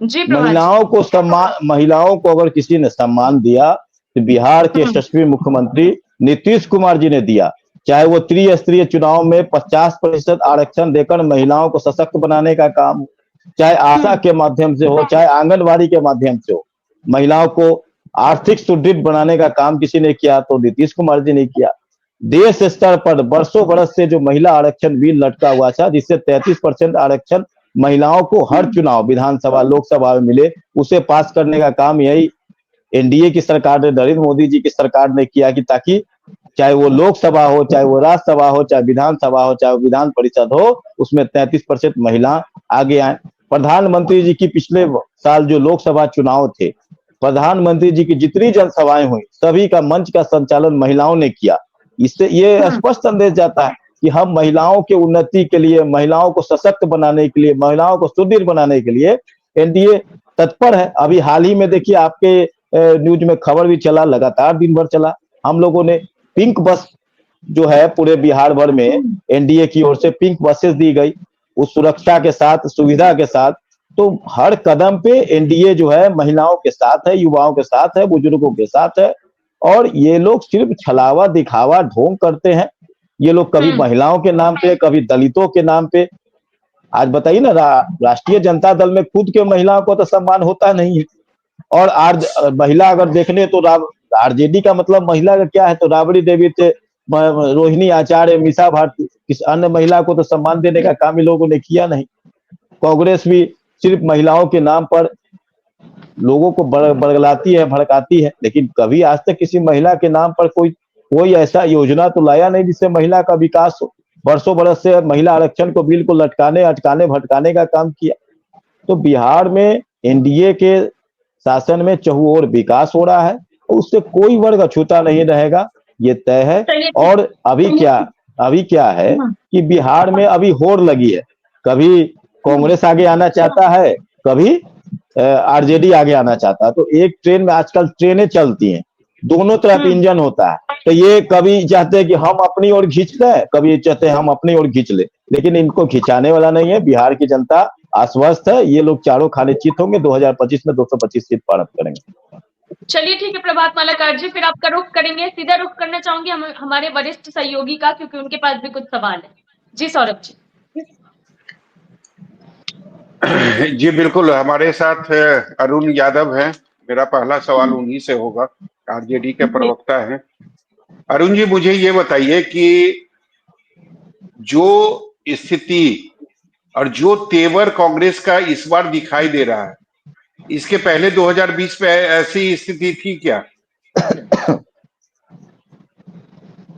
Speaker 1: जी।
Speaker 6: महिलाओं को अगर किसी ने सम्मान दिया तो बिहार के यशस्वी मुख्यमंत्री नीतीश कुमार जी ने दिया। चाहे वो त्रिस्तरीय चुनाव में 50% आरक्षण देकर महिलाओं को सशक्त बनाने का काम, चाहे आशा के माध्यम से हो, चाहे आंगनबाड़ी के माध्यम से हो, महिलाओं को आर्थिक सुदृढ़ बनाने का काम किसी ने किया तो नीतीश कुमार जी ने किया। देश स्तर पर बरसों बरस से जो महिला आरक्षण बिल लटका हुआ था, जिससे 33% आरक्षण महिलाओं को हर चुनाव विधानसभा लोकसभा में मिले, उसे पास करने का काम यही एनडीए की सरकार ने, नरेंद्र मोदी जी की सरकार ने किया कि ताकि चाहे वो लोकसभा हो, चाहे वो राज्यसभा हो, चाहे विधानसभा हो, चाहे विधान परिषद हो, उसमें 33% महिला आगे आए। प्रधानमंत्री जी की पिछले साल जो लोकसभा चुनाव थे, प्रधानमंत्री जी की जितनी जनसभाएं हुई सभी का मंच का संचालन महिलाओं ने किया। इससे ये स्पष्ट संदेश जाता है कि हम महिलाओं के उन्नति के लिए, महिलाओं को सशक्त बनाने के लिए, महिलाओं को सुदृढ़ बनाने के लिए एनडीए तत्पर है। अभी हाल ही में देखिए आपके न्यूज में खबर भी चला, लगातार दिन भर चला, हम लोगों ने पिंक बस जो है पूरे बिहार भर में एनडीए की ओर से पिंक बसेस दी गई, उस सुरक्षा के साथ, सुविधा के साथ। तो हर कदम पे एनडीए जो है महिलाओं के साथ है, युवाओं के साथ है, बुजुर्गों के साथ है। और ये लोग सिर्फ छलावा दिखावा ढोंग करते हैं। ये लोग कभी महिलाओं के नाम पे, कभी दलितों के नाम पे। आज बताइए ना, राष्ट्रीय जनता दल में खुद के महिलाओं को तो सम्मान होता नहीं है। और आज महिला अगर देखने तो आरजेडी का मतलब महिला का क्या है, तो राबड़ी देवी थे, रोहिणी आचार्य, मीसा भारती, किस अन्य महिला को तो सम्मान देने का काम इन लोगों ने किया नहीं। कांग्रेस भी सिर्फ महिलाओं के नाम पर लोगों को बरगलाती है, भड़काती है, लेकिन कभी आज तक किसी महिला के नाम पर कोई ऐसा योजना तो लाया नहीं जिससे महिला का विकास हो। बरसों बरस से महिला आरक्षण को बिल को लटकाने, अटकाने, भटकाने का काम किया। तो बिहार में एनडीए के शासन में चहुओर विकास हो रहा है, उससे कोई वर्ग अछूता नहीं रहेगा, ये तय है। और अभी क्या है कि बिहार में अभी होड़ लगी है, कभी कांग्रेस आगे आना चाहता है, कभी आरजेडी आगे आना चाहता है। तो एक ट्रेन में आजकल ट्रेनें चलती हैं, दोनों तरफ इंजन होता है। तो ये कभी चाहते हैं कि हम अपनी ओर खींच लें, कभी ये चाहते हैं हम अपनी ओर खींच ले, लेकिन इनको खिंचाने वाला नहीं है। बिहार की जनता आश्वस्त है, ये लोग चारों खाने चित होंगे, 2025 में 225 सीट प्राप्त करेंगे।
Speaker 1: चलिए ठीक है प्रभात मालाकार जी, फिर आपका रुख करेंगे, सीधा रुख करना चाहूंगी हमारे वरिष्ठ सहयोगी का, क्योंकि उनके पास भी कुछ सवाल है। जी सौरभ जी।
Speaker 2: जी बिल्कुल, हमारे साथ अरुण यादव हैं। मेरा पहला सवाल उन्हीं से होगा, आरजेडी के प्रवक्ता हैं। अरुण जी, मुझे ये बताइए कि जो स्थिति और जो तेवर कांग्रेस का इस बार दिखाई दे रहा है, इसके पहले 2020 में ऐसी स्थिति थी क्या?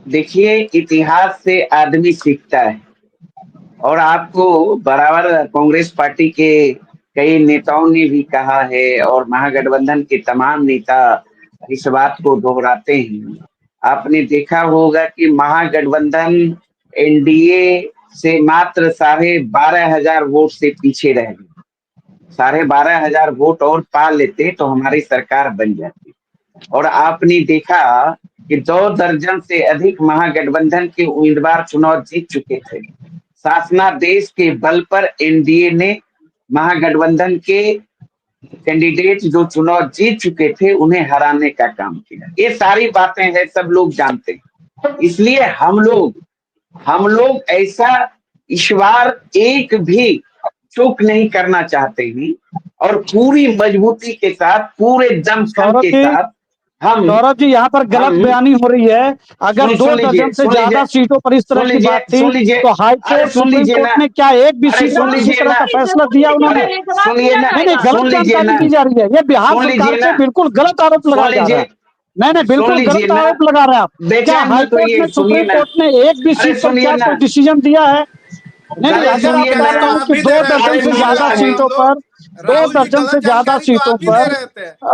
Speaker 4: देखिए, इतिहास से आदमी सीखता है और आपको बराबर कांग्रेस पार्टी के कई नेताओं ने भी कहा है और महागठबंधन के तमाम नेता इस बात को दोहराते हैं। आपने देखा होगा कि महागठबंधन एनडीए से मात्र 12,500 वोट से पीछे रह गए। 12,500 वोट और पा लेते तो हमारी सरकार बन जाती। और आपने देखा कि 2 दर्जन से अधिक महागठबंधन के उम्मीदवार चुनाव जीत चुके थे। शासनादेश के बल पर एनडीए ने महागठबंधन के कैंडिडेट जो चुनाव जीत चुके थे उन्हें हराने का काम किया। ये सारी बातें हैं, सब लोग जानते हैं। इसलिए हम लोग ऐसा इस बार एक भी चूक नहीं करना चाहते हैं और पूरी मजबूती के साथ, पूरे दमखम के साथ हम।
Speaker 5: सौरभ जी, यहाँ पर गलत बयानी हो रही है। अगर 2 दर्जन से ज्यादा सीटों पर इस तरह की बात थी तो हाईकोर्ट, सुप्रीम कोर्ट ने क्या एक भी सीट पर इसी तरह का फैसला दिया उन्होंने? नहीं, गलत जानकारी दी जा रही है। ये बिहार सरकार से बिल्कुल गलत आरोप लगाया जा रहा है। नहीं, बिल्कुल गलत आरोप लगा रहे हैं आप। क्या हाईकोर्ट में, सुप्रीम कोर्ट ने एक भी सीट पर क्या कोई डिसीजन दिया है? नहीं, अगर आप कह रहे हैं कि 2 दर्जन से ज्यादा सीटों पर, 2 दर्जन से ज्यादा सीटों पर,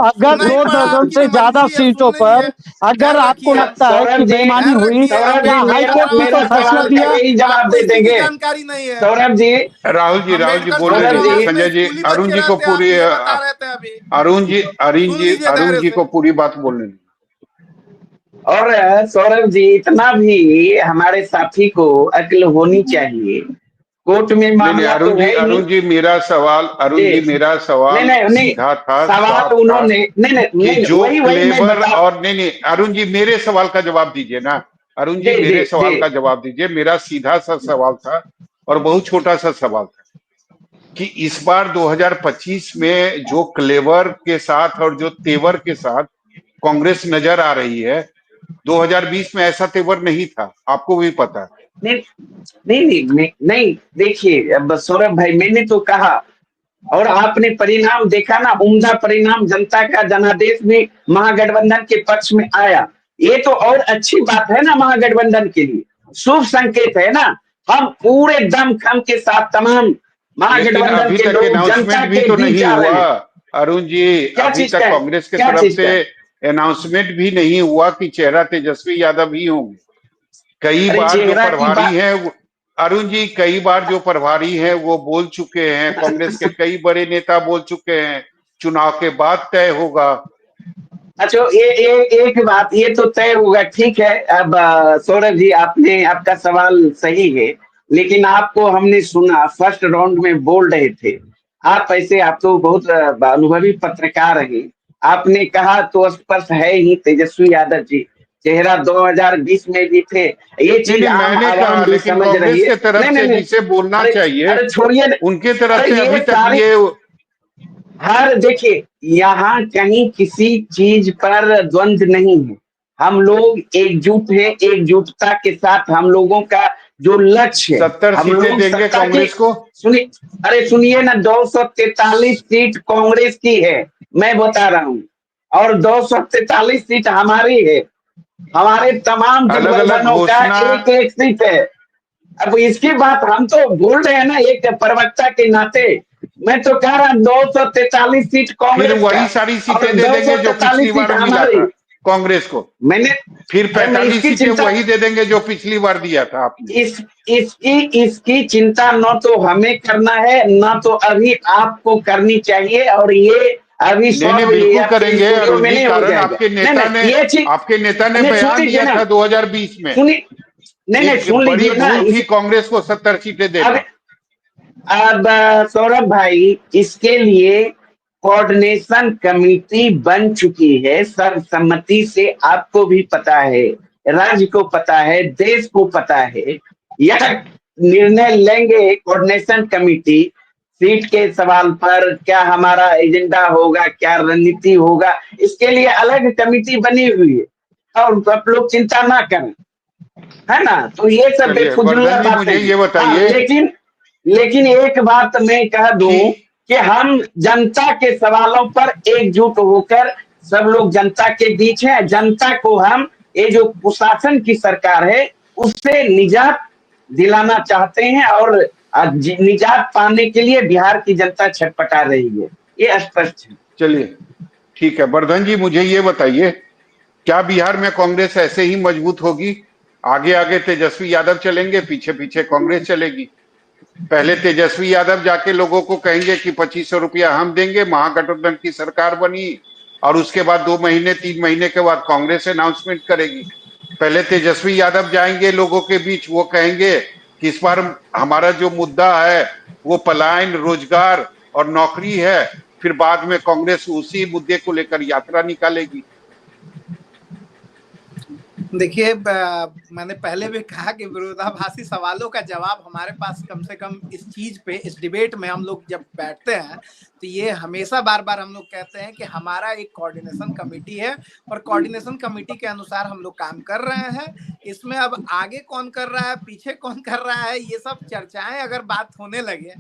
Speaker 5: अगर 2 दर्जन से ज्यादा सीटों पर अगर आपको लगता है कि बेईमानी हुई, क्या हाईकोर्ट ने तो फैसला दिया?
Speaker 4: जवाब दे देंगे
Speaker 3: जानकारी नहीं है
Speaker 4: सौरभ जी।
Speaker 2: राहुल जी बोल रहे थे, संजय जी, अरुण जी को पूरी, अरुण जी को पूरी बात बोलने दीजिए।
Speaker 4: और सौरभ जी, इतना भी हमारे साथी को अक्ल होनी चाहिए। कोर्ट में मामला तो है।
Speaker 2: अरुण जी मेरा सवाल सीधा था।
Speaker 4: सवाल उन्होंने नहीं
Speaker 2: जो फ्लेवर और नहीं अरुण जी मेरे सवाल का जवाब दीजिए ना। अरुण जी मेरे सवाल का जवाब दीजिए। मेरा सीधा सा सवाल था और बहुत छोटा सा सवाल था। कि इस बार 2025 में जो क्लेवर के साथ और जो तेवर के साथ कांग्रेस नजर आ रही है, 2020 में ऐसा तेवर नहीं था, आपको भी पता है।
Speaker 4: नहीं नहीं, देखिए अब सौरभ भाई, मैंने तो कहा और आपने परिणाम देखा ना, उम्दा परिणाम, जनता का जनादेश भी महागठबंधन के पक्ष में आया। ये तो और अच्छी बात है ना, महागठबंधन के लिए शुभ संकेत है ना। हम पूरे दमखम के साथ तमाम
Speaker 2: लेकिन
Speaker 4: महागठबंधन
Speaker 2: अभी
Speaker 4: के
Speaker 2: तक
Speaker 4: लोग जनता
Speaker 2: अनाउंसमेंट भी
Speaker 4: के
Speaker 2: तो
Speaker 4: बीच
Speaker 2: नहीं
Speaker 4: जा रहे
Speaker 2: हुआ
Speaker 4: हैं।
Speaker 2: अरुण जी,
Speaker 4: क्या
Speaker 2: अभी
Speaker 4: चीज
Speaker 2: तक
Speaker 4: का है?
Speaker 2: कांग्रेस की
Speaker 4: क्या
Speaker 2: तरफ
Speaker 4: चीज
Speaker 2: से
Speaker 4: का है?
Speaker 2: अनाउंसमेंट भी नहीं हुआ कि चेहरा तेजस्वी यादव ही होंगे। कई
Speaker 4: अरे
Speaker 2: बार जो
Speaker 4: चेहरा की
Speaker 2: प्रभारी
Speaker 4: बात,
Speaker 2: हैं अरुण जी, कई बार जो प्रभारी हैं वो बोल चुके हैं, कांग्रेस के कई बड़े नेता बोल चुके हैं, चुनाव के बाद तय होगा।
Speaker 4: अच्छा एक बात, ये तो तय होगा, ठीक है। अब सौरभ जी, आपने, आपका सवाल सही है, लेकिन आपको हमने सुना फर्स्ट राउंड में बोल रहे थे आप, ऐसे आप तो बहुत अनुभवी पत्रकार हैं, आपने कहा तो स्पष्ट है ही, तेजस्वी यादव जी चेहरा 2020 में भी थे। ये
Speaker 2: नहीं
Speaker 4: चीज
Speaker 2: नहीं,
Speaker 4: आम
Speaker 2: मैंने
Speaker 4: आवाम
Speaker 2: कहा,
Speaker 4: भी
Speaker 2: लेकिन
Speaker 4: समझ रही
Speaker 2: कांग्रेस
Speaker 4: है।
Speaker 2: के तरफ
Speaker 4: नहीं नहीं
Speaker 2: से
Speaker 4: नहीं,
Speaker 2: जिसे बोलना
Speaker 4: अरे
Speaker 2: चाहिए
Speaker 4: अरे छोड़िए,
Speaker 2: उनके तरफ
Speaker 4: अरे
Speaker 2: से
Speaker 4: ये
Speaker 2: अभी तक
Speaker 4: सारी,
Speaker 2: ये
Speaker 4: हर देखिए, यहाँ कहीं किसी चीज पर द्वंद्व नहीं है। हम लोग एकजुट हैं, एकजुटता के साथ हम लोगों का जो लक्ष्य है,
Speaker 2: 70
Speaker 4: हम
Speaker 2: सीटें
Speaker 4: लोग
Speaker 2: देंगे
Speaker 4: सत्ता की,
Speaker 2: कांग्रेस को।
Speaker 4: सुनिए, अरे सुनिए ना, 243 सीट कांग्रेस की है, मैं बता रहा हूँ, और 243 सीट हमारी है। हमारे तमाम
Speaker 2: अलग अलग
Speaker 4: गठबंधनों का
Speaker 2: घोषणा,
Speaker 4: एक एक सीट है। अब इसकी बात हम तो बोल रहे हैं ना, एक प्रवक्ता के नाते, मैं तो कह रहा हूं 243 सीट
Speaker 2: फिर
Speaker 4: कांग्रेस का
Speaker 2: वही सारी
Speaker 4: और
Speaker 2: सीटें दे देंगे जो
Speaker 4: 243
Speaker 2: पिछली
Speaker 4: सीट
Speaker 2: बार मिला
Speaker 4: हमारी।
Speaker 2: था कांग्रेस को।
Speaker 4: मैंने,
Speaker 2: फिर
Speaker 4: अरे मैं
Speaker 2: 45
Speaker 4: इसकी
Speaker 2: सीटें
Speaker 4: चिंता,
Speaker 2: वही दे देंगे जो पिछली बार दिया था आपने।
Speaker 4: इसकी चिंता न तो हमें करना है, न तो अभी आपको करनी चाहिए, और ये अभी
Speaker 2: नहीं नहीं,
Speaker 4: सॉल्व ये
Speaker 2: बिल्कुल
Speaker 4: आपके
Speaker 2: करेंगे
Speaker 4: स्टूडियो
Speaker 2: अरुण
Speaker 4: में
Speaker 2: जी,
Speaker 4: नहीं हो
Speaker 2: कारण
Speaker 4: जाएगा। नहीं नहीं, ये चीज,
Speaker 2: आपके नेता ने
Speaker 4: नहीं सुन
Speaker 2: बयान
Speaker 4: लीजिए
Speaker 2: दिया
Speaker 4: ना,
Speaker 2: था 2020 में,
Speaker 4: सुनी, नहीं नहीं,
Speaker 2: एक
Speaker 4: सुन
Speaker 2: बड़ी
Speaker 4: लीजिए ना
Speaker 2: भूल थी कांग्रेस को 70 सीटें
Speaker 4: अब
Speaker 2: देना।
Speaker 4: अब सौरभ भाई, इसके लिए कोऑर्डिनेशन कमेटी बन चुकी है सर्वसम्मति से, आपको भी पता है, राज्य को पता है, देश को पता है। यह निर्णय लेंगे कोऑर्डिनेशन कमेटी, सीट के सवाल पर क्या हमारा एजेंडा होगा, क्या रणनीति होगा, इसके लिए अलग कमेटी बनी हुई है, और आप लोग चिंता ना करें, है ना। तो ये सब
Speaker 2: चलिए
Speaker 4: बेफुजुल्ला
Speaker 2: वर्धन जी,
Speaker 4: बातें
Speaker 2: मुझे
Speaker 4: हैं।
Speaker 2: ये
Speaker 4: हाँ,
Speaker 2: बताइए
Speaker 4: लेकिन एक बात मैं कह
Speaker 2: कि
Speaker 4: दूं कि हम जनता के सवालों पर एकजुट होकर, सब लोग जनता के बीच हैं, जनता को हम, ये जो कुशासन की सरकार है उससे निजात दिलाना चाहते हैं, और निजात पाने के लिए बिहार की जनता छटपटा रही है, ये स्पष्ट है।
Speaker 2: चलिए ठीक है, वर्धन जी मुझे ये बताइए, क्या बिहार में कांग्रेस ऐसे ही मजबूत होगी? आगे आगे तेजस्वी यादव चलेंगे, पीछे पीछे कांग्रेस चलेगी? पहले तेजस्वी यादव जाके लोगों को कहेंगे कि 2500 रुपया हम देंगे, महागठबंधन की सरकार बनी, और उसके बाद 2 महीने 3 महीने के बाद कांग्रेस अनाउंसमेंट करेगी। पहले तेजस्वी यादव जाएंगे लोगों के बीच, वो कहेंगे कि इस बार हमारा जो मुद्दा है वो पलायन, रोजगार और नौकरी है, फिर बाद में कांग्रेस उसी मुद्दे को लेकर यात्रा निकालेगी।
Speaker 3: देखिए, मैंने पहले भी कहा कि विरोधाभासी सवालों का जवाब हमारे पास कम से कम इस चीज पे, इस डिबेट में हम लोग जब बैठते हैं तो ये हमेशा बार बार हम लोग कहते हैं कि हमारा एक कोऑर्डिनेशन कमेटी है और कोऑर्डिनेशन कमेटी के अनुसार हम लोग काम कर रहे हैं। इसमें अब आगे कौन कर रहा है, पीछे कौन कर रहा है, ये सब चर्चाएं अगर बात होने लगे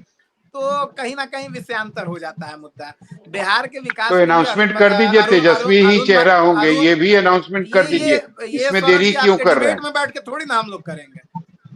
Speaker 3: तो कहीं ना कहीं विषयांतर हो जाता है मुद्दा। बिहार के
Speaker 2: तो
Speaker 3: विकास के लिए
Speaker 2: अनाउंसमेंट कर दीजिए,
Speaker 3: अरुण
Speaker 2: तेजस्वी ही
Speaker 3: अरुण
Speaker 2: चेहरा होंगे,
Speaker 3: अरुण
Speaker 2: ये भी अनाउंसमेंट कर
Speaker 3: ये
Speaker 2: दीजिए।
Speaker 3: ये
Speaker 2: इसमें
Speaker 3: सौरभ
Speaker 2: देरी
Speaker 3: जी
Speaker 2: क्यों
Speaker 3: आपके
Speaker 2: कर रहे
Speaker 3: डिबेट
Speaker 2: हैं?
Speaker 3: में बैठ के थोड़ी ना हम लोग करेंगे,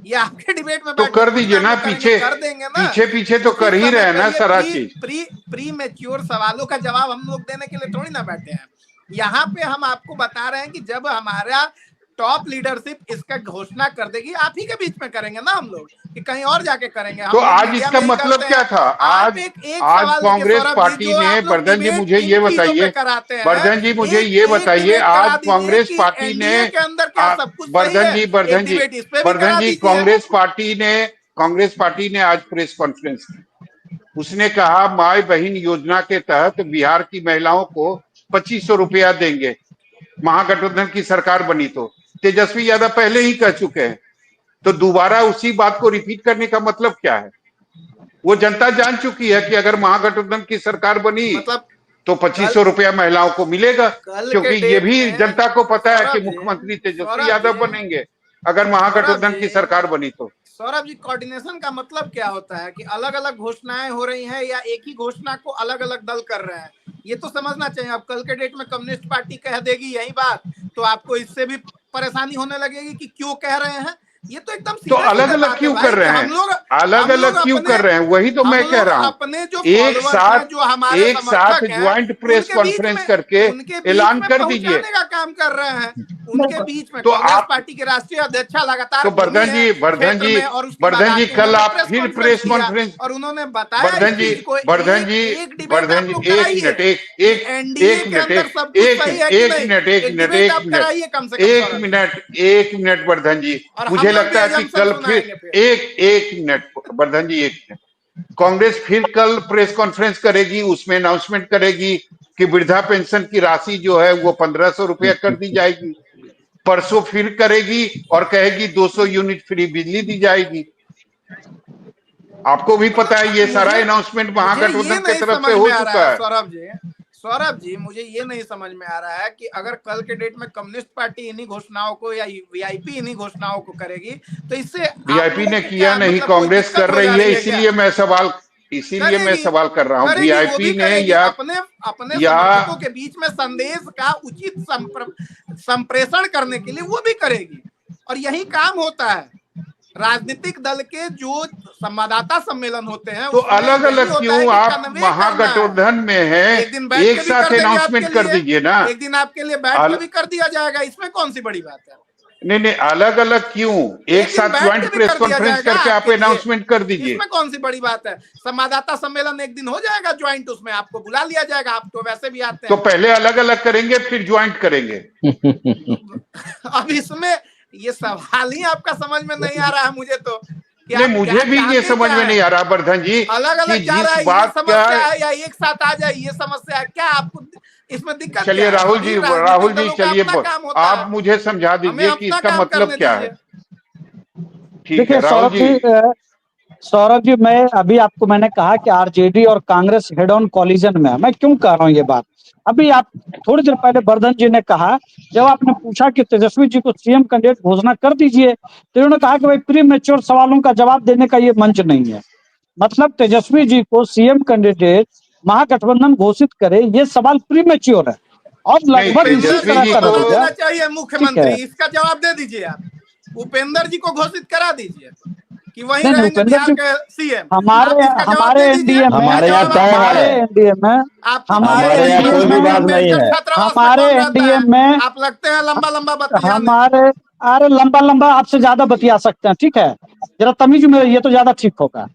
Speaker 3: ये आपके डिबेट में
Speaker 2: तो
Speaker 3: बैठ के
Speaker 2: कर
Speaker 3: थोड़ी ना
Speaker 2: दीजिए
Speaker 3: हम
Speaker 2: ना,
Speaker 3: लोग करेंगे,
Speaker 2: पीछे
Speaker 3: कर देंगे ना।
Speaker 2: पीछे पीछे तो
Speaker 3: उसी
Speaker 2: कर ही
Speaker 3: समय
Speaker 2: रहे हैं ना
Speaker 3: करिए।
Speaker 2: सारा
Speaker 3: प्री
Speaker 2: चीज।
Speaker 3: प्री प्री मैच्योर सवालों का जवाब हम लोग देने के लिए थोड़ी ना बैठे हैं। यहाँ पे हम आपको बता रहे हैं कि जब हमारा टॉप लीडरशिप इसका घोषणा कर देगी, आप ही के बीच में करेंगे ना हम लोग, कि कहीं और जाके करेंगे,
Speaker 2: तो
Speaker 3: हम लोग
Speaker 2: आज
Speaker 3: मीडिया
Speaker 2: इसका
Speaker 3: में ही
Speaker 2: मतलब
Speaker 3: करते
Speaker 2: क्या
Speaker 3: हैं।
Speaker 2: था?
Speaker 3: आप
Speaker 2: आज
Speaker 3: एक
Speaker 2: आज
Speaker 3: सवाल देखिए
Speaker 2: कांग्रेस
Speaker 3: सौरभ जी,
Speaker 2: पार्टी
Speaker 3: जो
Speaker 2: ने,
Speaker 3: आप लोग
Speaker 2: वर्धन जी
Speaker 3: डिबेट
Speaker 2: मुझे
Speaker 3: इन
Speaker 2: ये
Speaker 3: चीजों पे
Speaker 2: बताइए,
Speaker 3: कराते हैं,
Speaker 2: वर्धन जी मुझे ये
Speaker 3: एक
Speaker 2: बताइए,
Speaker 3: डिबेट
Speaker 2: आज
Speaker 3: करा दीजिए
Speaker 2: कांग्रेस
Speaker 3: कि
Speaker 2: पार्टी ने,
Speaker 3: एनडीए के अंदर क्या सब कुछ सही
Speaker 2: वर्धन
Speaker 3: है,
Speaker 2: जी,
Speaker 3: एक डिबेट इस पे भी करा दीजिए।
Speaker 2: कांग्रेस पार्टी ने आज प्रेस कॉन्फ्रेंस की। उसने कहा माई बहन योजना के तहत बिहार की महिलाओं को 2500 रुपया देंगे, महागठबंधन की सरकार बनी तो। तेजस्वी यादव पहले ही कह चुके हैं, तो दोबारा उसी बात को रिपीट करने का मतलब क्या है? वो जनता जान चुकी है कि अगर महागठबंधन की सरकार बनी
Speaker 3: मतलब
Speaker 2: तो 2500 रुपया महिलाओं को मिलेगा,
Speaker 3: कल
Speaker 2: क्योंकि
Speaker 3: के
Speaker 2: ये
Speaker 3: डेट
Speaker 2: भी
Speaker 3: में
Speaker 2: जनता को पता है कि
Speaker 3: सौरभ जी,
Speaker 2: मुख्यमंत्री तेजस्वी
Speaker 3: सौरभ
Speaker 2: यादव
Speaker 3: जी,
Speaker 2: बनेंगे अगर
Speaker 3: सौरभ
Speaker 2: महागठबंधन की
Speaker 3: जी,
Speaker 2: सरकार बनी तो।
Speaker 3: सौरभ जी, कोऑर्डिनेशन का मतलब क्या होता है कि अलग अलग घोषणाएं हो रही हैं या एक ही घोषणा को अलग अलग दल कर रहे हैं, ये तो समझना चाहिए। अब कल के डेट में कम्युनिस्ट पार्टी कह देगी यही बात तो आपको इससे भी परेशानी होने लगेगी कि क्यों कह रहे हैं। ये तो एकदम
Speaker 2: तो
Speaker 3: सीधा
Speaker 2: अलग
Speaker 3: सीधा
Speaker 2: अलग
Speaker 3: बात है
Speaker 2: क्यों
Speaker 3: भाई
Speaker 2: कर
Speaker 3: कि
Speaker 2: रहे हैं, अलग अलग क्यों कर रहे हैं, वही तो मैं कह रहा हूं।
Speaker 3: अपने जो
Speaker 2: एक
Speaker 3: फॉलोअर्स
Speaker 2: साथ
Speaker 3: हैं, जो हमारे
Speaker 2: एक साथ
Speaker 3: समर्थक हैं,
Speaker 2: ज्वाइंट प्रेस कॉन्फ्रेंस करके
Speaker 3: उनके बीच
Speaker 2: ऐलान
Speaker 3: में
Speaker 2: कर दीजिए।
Speaker 3: पहुंचाने का काम कर रहे हैं। उनके बीच में
Speaker 2: तो
Speaker 3: कांग्रेस
Speaker 2: आप
Speaker 3: पार्टी के राष्ट्रीय अध्यक्षा लगातार
Speaker 2: तो
Speaker 3: घूमी है क्षेत्र में, और उसके बाद
Speaker 2: वर्धन जी
Speaker 3: आके
Speaker 2: कल
Speaker 3: उन्होंने
Speaker 2: आप फिर प्रेस
Speaker 3: किया
Speaker 2: कॉन्फ्रेंस,
Speaker 3: और उन्होंने बताया इस
Speaker 2: वर्धन जी
Speaker 3: चीज को।
Speaker 2: वर्धन जी
Speaker 3: एक डिबेट
Speaker 2: वर्धन
Speaker 3: आप
Speaker 2: जी
Speaker 3: लोग
Speaker 2: एक
Speaker 3: कराइए
Speaker 2: मिनट एक
Speaker 3: कि
Speaker 2: एक
Speaker 3: एनडीए
Speaker 2: एक
Speaker 3: के
Speaker 2: मिनट
Speaker 3: अंदर
Speaker 2: एक
Speaker 3: सब कुछ
Speaker 2: एक
Speaker 3: सही है कि
Speaker 2: एक
Speaker 3: नहीं।
Speaker 2: मिनट एक
Speaker 3: एक
Speaker 2: मिनट
Speaker 3: डिबेट
Speaker 2: एक
Speaker 3: आप
Speaker 2: मिनट
Speaker 3: कराइए कम से कम
Speaker 2: एक
Speaker 3: सौरभ जी।
Speaker 2: मिनट एक मिनट वर्धन जी,
Speaker 3: और हम
Speaker 2: मुझे
Speaker 3: लोग भी
Speaker 2: लगता है कि
Speaker 3: एजम्पशन
Speaker 2: कल फिर
Speaker 3: सुनाएंगे फिर।
Speaker 2: एक मिनट वर्धन जी, एक मिनट। कांग्रेस फिर कल प्रेस कॉन्फ्रेंस करेगी, उसमें अनाउंसमेंट करेगी कि वृद्धा पेंशन की राशि जो है वो 1500 रुपया कर दी जाएगी। परसों फिर करेगी और कहेगी 200 यूनिट फ्री बिजली दी जाएगी। आपको भी पता है ये सारा
Speaker 3: मुझे
Speaker 2: अनाउंसमेंट
Speaker 3: मुझे ये
Speaker 2: महागठबंधन की
Speaker 3: नहीं
Speaker 2: तरफ से
Speaker 3: समझ
Speaker 2: हो
Speaker 3: में आ रहा
Speaker 2: चुका
Speaker 3: है
Speaker 2: है।
Speaker 3: सौरभ जी, मुझे ये नहीं समझ में आ रहा है कि अगर कल के डेट में कम्युनिस्ट पार्टी इन्हीं घोषणाओं को या वीआईपी इन्हीं घोषणाओं को करेगी तो इससे आप
Speaker 2: वीआईपी
Speaker 3: लोगों
Speaker 2: ने
Speaker 3: को
Speaker 2: किया
Speaker 3: क्या
Speaker 2: नहीं,
Speaker 3: मतलब कोई
Speaker 2: कांग्रेस
Speaker 3: दिक्कत
Speaker 2: कर
Speaker 3: हो जा
Speaker 2: रही है,
Speaker 3: रही है क्या?
Speaker 2: इसीलिए मैं
Speaker 3: करेगी,
Speaker 2: सवाल कर रहा हूं।
Speaker 3: करेगी, वो
Speaker 2: वीआईपी
Speaker 3: भी
Speaker 2: ने
Speaker 3: करेगी।
Speaker 2: या
Speaker 3: अपने अपने समर्थकों के बीच में संदेश का उचित संप्रेषण करने के लिए वो भी करेगी। और यही काम होता है राजनीतिक दल के जो संवाददाता सम्मेलन होते हैं,
Speaker 2: तो
Speaker 3: उसमें
Speaker 2: अलग
Speaker 3: यही
Speaker 2: अलग
Speaker 3: होता है
Speaker 2: क्यों,
Speaker 3: कि
Speaker 2: आप
Speaker 3: कन्वे करना है।
Speaker 2: महागठबंधन में हैं,
Speaker 3: एक दिन बैठ
Speaker 2: एक
Speaker 3: के भी
Speaker 2: साथ
Speaker 3: कर देंगे
Speaker 2: अनाउंसमेंट
Speaker 3: आपके
Speaker 2: कर
Speaker 3: लिए,
Speaker 2: दीजिए ना।
Speaker 3: एक दिन आपके लिए बैठ के भी कर दिया जाएगा, इसमें कौन सी बड़ी बात है।
Speaker 2: नहीं नहीं, अलग अलग क्यों, एक
Speaker 3: एक दिन
Speaker 2: साथ
Speaker 3: बैठ के
Speaker 2: ज्वाइंट
Speaker 3: भी
Speaker 2: प्रेस
Speaker 3: कर दिया
Speaker 2: कॉन्फ्रेंस
Speaker 3: जाएगा
Speaker 2: करके आप
Speaker 3: आपके लिए,
Speaker 2: अनाउंसमेंट कर दीजिए।
Speaker 3: इसमें कौन सी बड़ी बात है। संवाददाता सम्मेलन एक दिन हो जाएगा ज्वाइंट, उसमें आपको बुला लिया जाएगा, आप तो वैसे भी आते
Speaker 2: तो
Speaker 3: हैं।
Speaker 2: पहले अलग अलग करेंगे फिर ज्वाइंट करेंगे।
Speaker 3: अब इसमें ये सवाल ही आपका समझ में नहीं आ रहा है मुझे तो, कि
Speaker 2: नहीं,
Speaker 3: आप
Speaker 2: मुझे
Speaker 3: क्या
Speaker 2: भी ये
Speaker 3: चाहते
Speaker 2: समझ
Speaker 3: क्या
Speaker 2: में
Speaker 3: है।
Speaker 2: नहीं आ रहा वर्धन जी
Speaker 3: अलग
Speaker 2: कि
Speaker 3: अलग जा रहा
Speaker 2: जिस
Speaker 3: है ये
Speaker 2: बात का,
Speaker 3: समस्या है, या एक साथ आ जाए ये समस्या है, क्या आपको इसमें दिक्कत क्या
Speaker 2: चलिए
Speaker 3: है।
Speaker 2: राहुल
Speaker 3: सभी
Speaker 2: जी
Speaker 3: राजनीतिक दलों का
Speaker 2: चलिए
Speaker 3: अपना काम होता है,
Speaker 2: आप मुझे समझा
Speaker 3: हमें
Speaker 2: दीजिए कि
Speaker 3: अपना
Speaker 2: इसका
Speaker 3: काम
Speaker 2: मतलब
Speaker 3: करने
Speaker 2: क्या है।
Speaker 3: दीजिए।
Speaker 2: ठीक है
Speaker 5: देखिए
Speaker 2: राहुल जी।
Speaker 5: सौरभ जी, मैं अभी आपको मैंने कहा कि आरजेडी और कांग्रेस हेड ऑन कॉलिजन में है। मैं क्यों कह रहा हूं ये बात? अभी आप थोड़ी देर पहले वर्धन जी ने कहा, जब आपने पूछा कि तेजस्वी जी को सीएम कैंडिडेट घोषणा कर दीजिए, तो उन्होंने कहा कि भाई प्री मैच्योर सवालों का जवाब देने का ये मंच नहीं है। मतलब तेजस्वी जी को सीएम कैंडिडेट महागठबंधन घोषित करे, ये सवाल प्री मैच्योर है और
Speaker 2: नहीं,
Speaker 5: लगभग इसी
Speaker 3: उपेंद्र
Speaker 2: तेजस्वी
Speaker 5: तरह
Speaker 3: जी
Speaker 2: जी
Speaker 5: का
Speaker 3: को बना
Speaker 2: को,
Speaker 5: नतीजा।
Speaker 3: देना चाहिए
Speaker 5: ठीक
Speaker 3: मुख्यमंत्री,
Speaker 5: है,
Speaker 3: इसका जवाब दे दीजिए आप। उपेंद्र जी को घोषित करा दीजिए कि वही
Speaker 5: नहीं
Speaker 3: रहेंगे
Speaker 5: उपेंद्र
Speaker 3: बिहार
Speaker 5: जी,
Speaker 3: के सीएम। आप
Speaker 5: हमारे
Speaker 3: इसका जवाब
Speaker 5: हमारे
Speaker 3: दे दीजिए,
Speaker 5: एनडीए में
Speaker 6: हमारे
Speaker 3: इसका
Speaker 6: यहाँ
Speaker 3: जवाब
Speaker 6: तय
Speaker 3: आपको
Speaker 5: हमारे
Speaker 6: है,
Speaker 3: चाहिए।
Speaker 5: एनडीए में
Speaker 3: आपको
Speaker 5: हमारे
Speaker 3: पता
Speaker 6: हमारे
Speaker 3: है
Speaker 6: यहाँ
Speaker 5: एनडीए
Speaker 6: कोई
Speaker 3: समाज में
Speaker 5: में
Speaker 6: विवाद नहीं
Speaker 3: अम्बेडकर
Speaker 6: है।
Speaker 3: छात्रावास में
Speaker 5: हमारे
Speaker 3: कौन रहता
Speaker 5: एनडीए
Speaker 3: है।
Speaker 5: में
Speaker 3: आप लगते हैं लंबा लंबा बतियाने।
Speaker 5: हमारे अरे लंबा लंबा आपसे ज्यादा बतिया सकते हैं, ठीक है? जरा तमीज में रहिए तो ज्यादा ठीक होगा।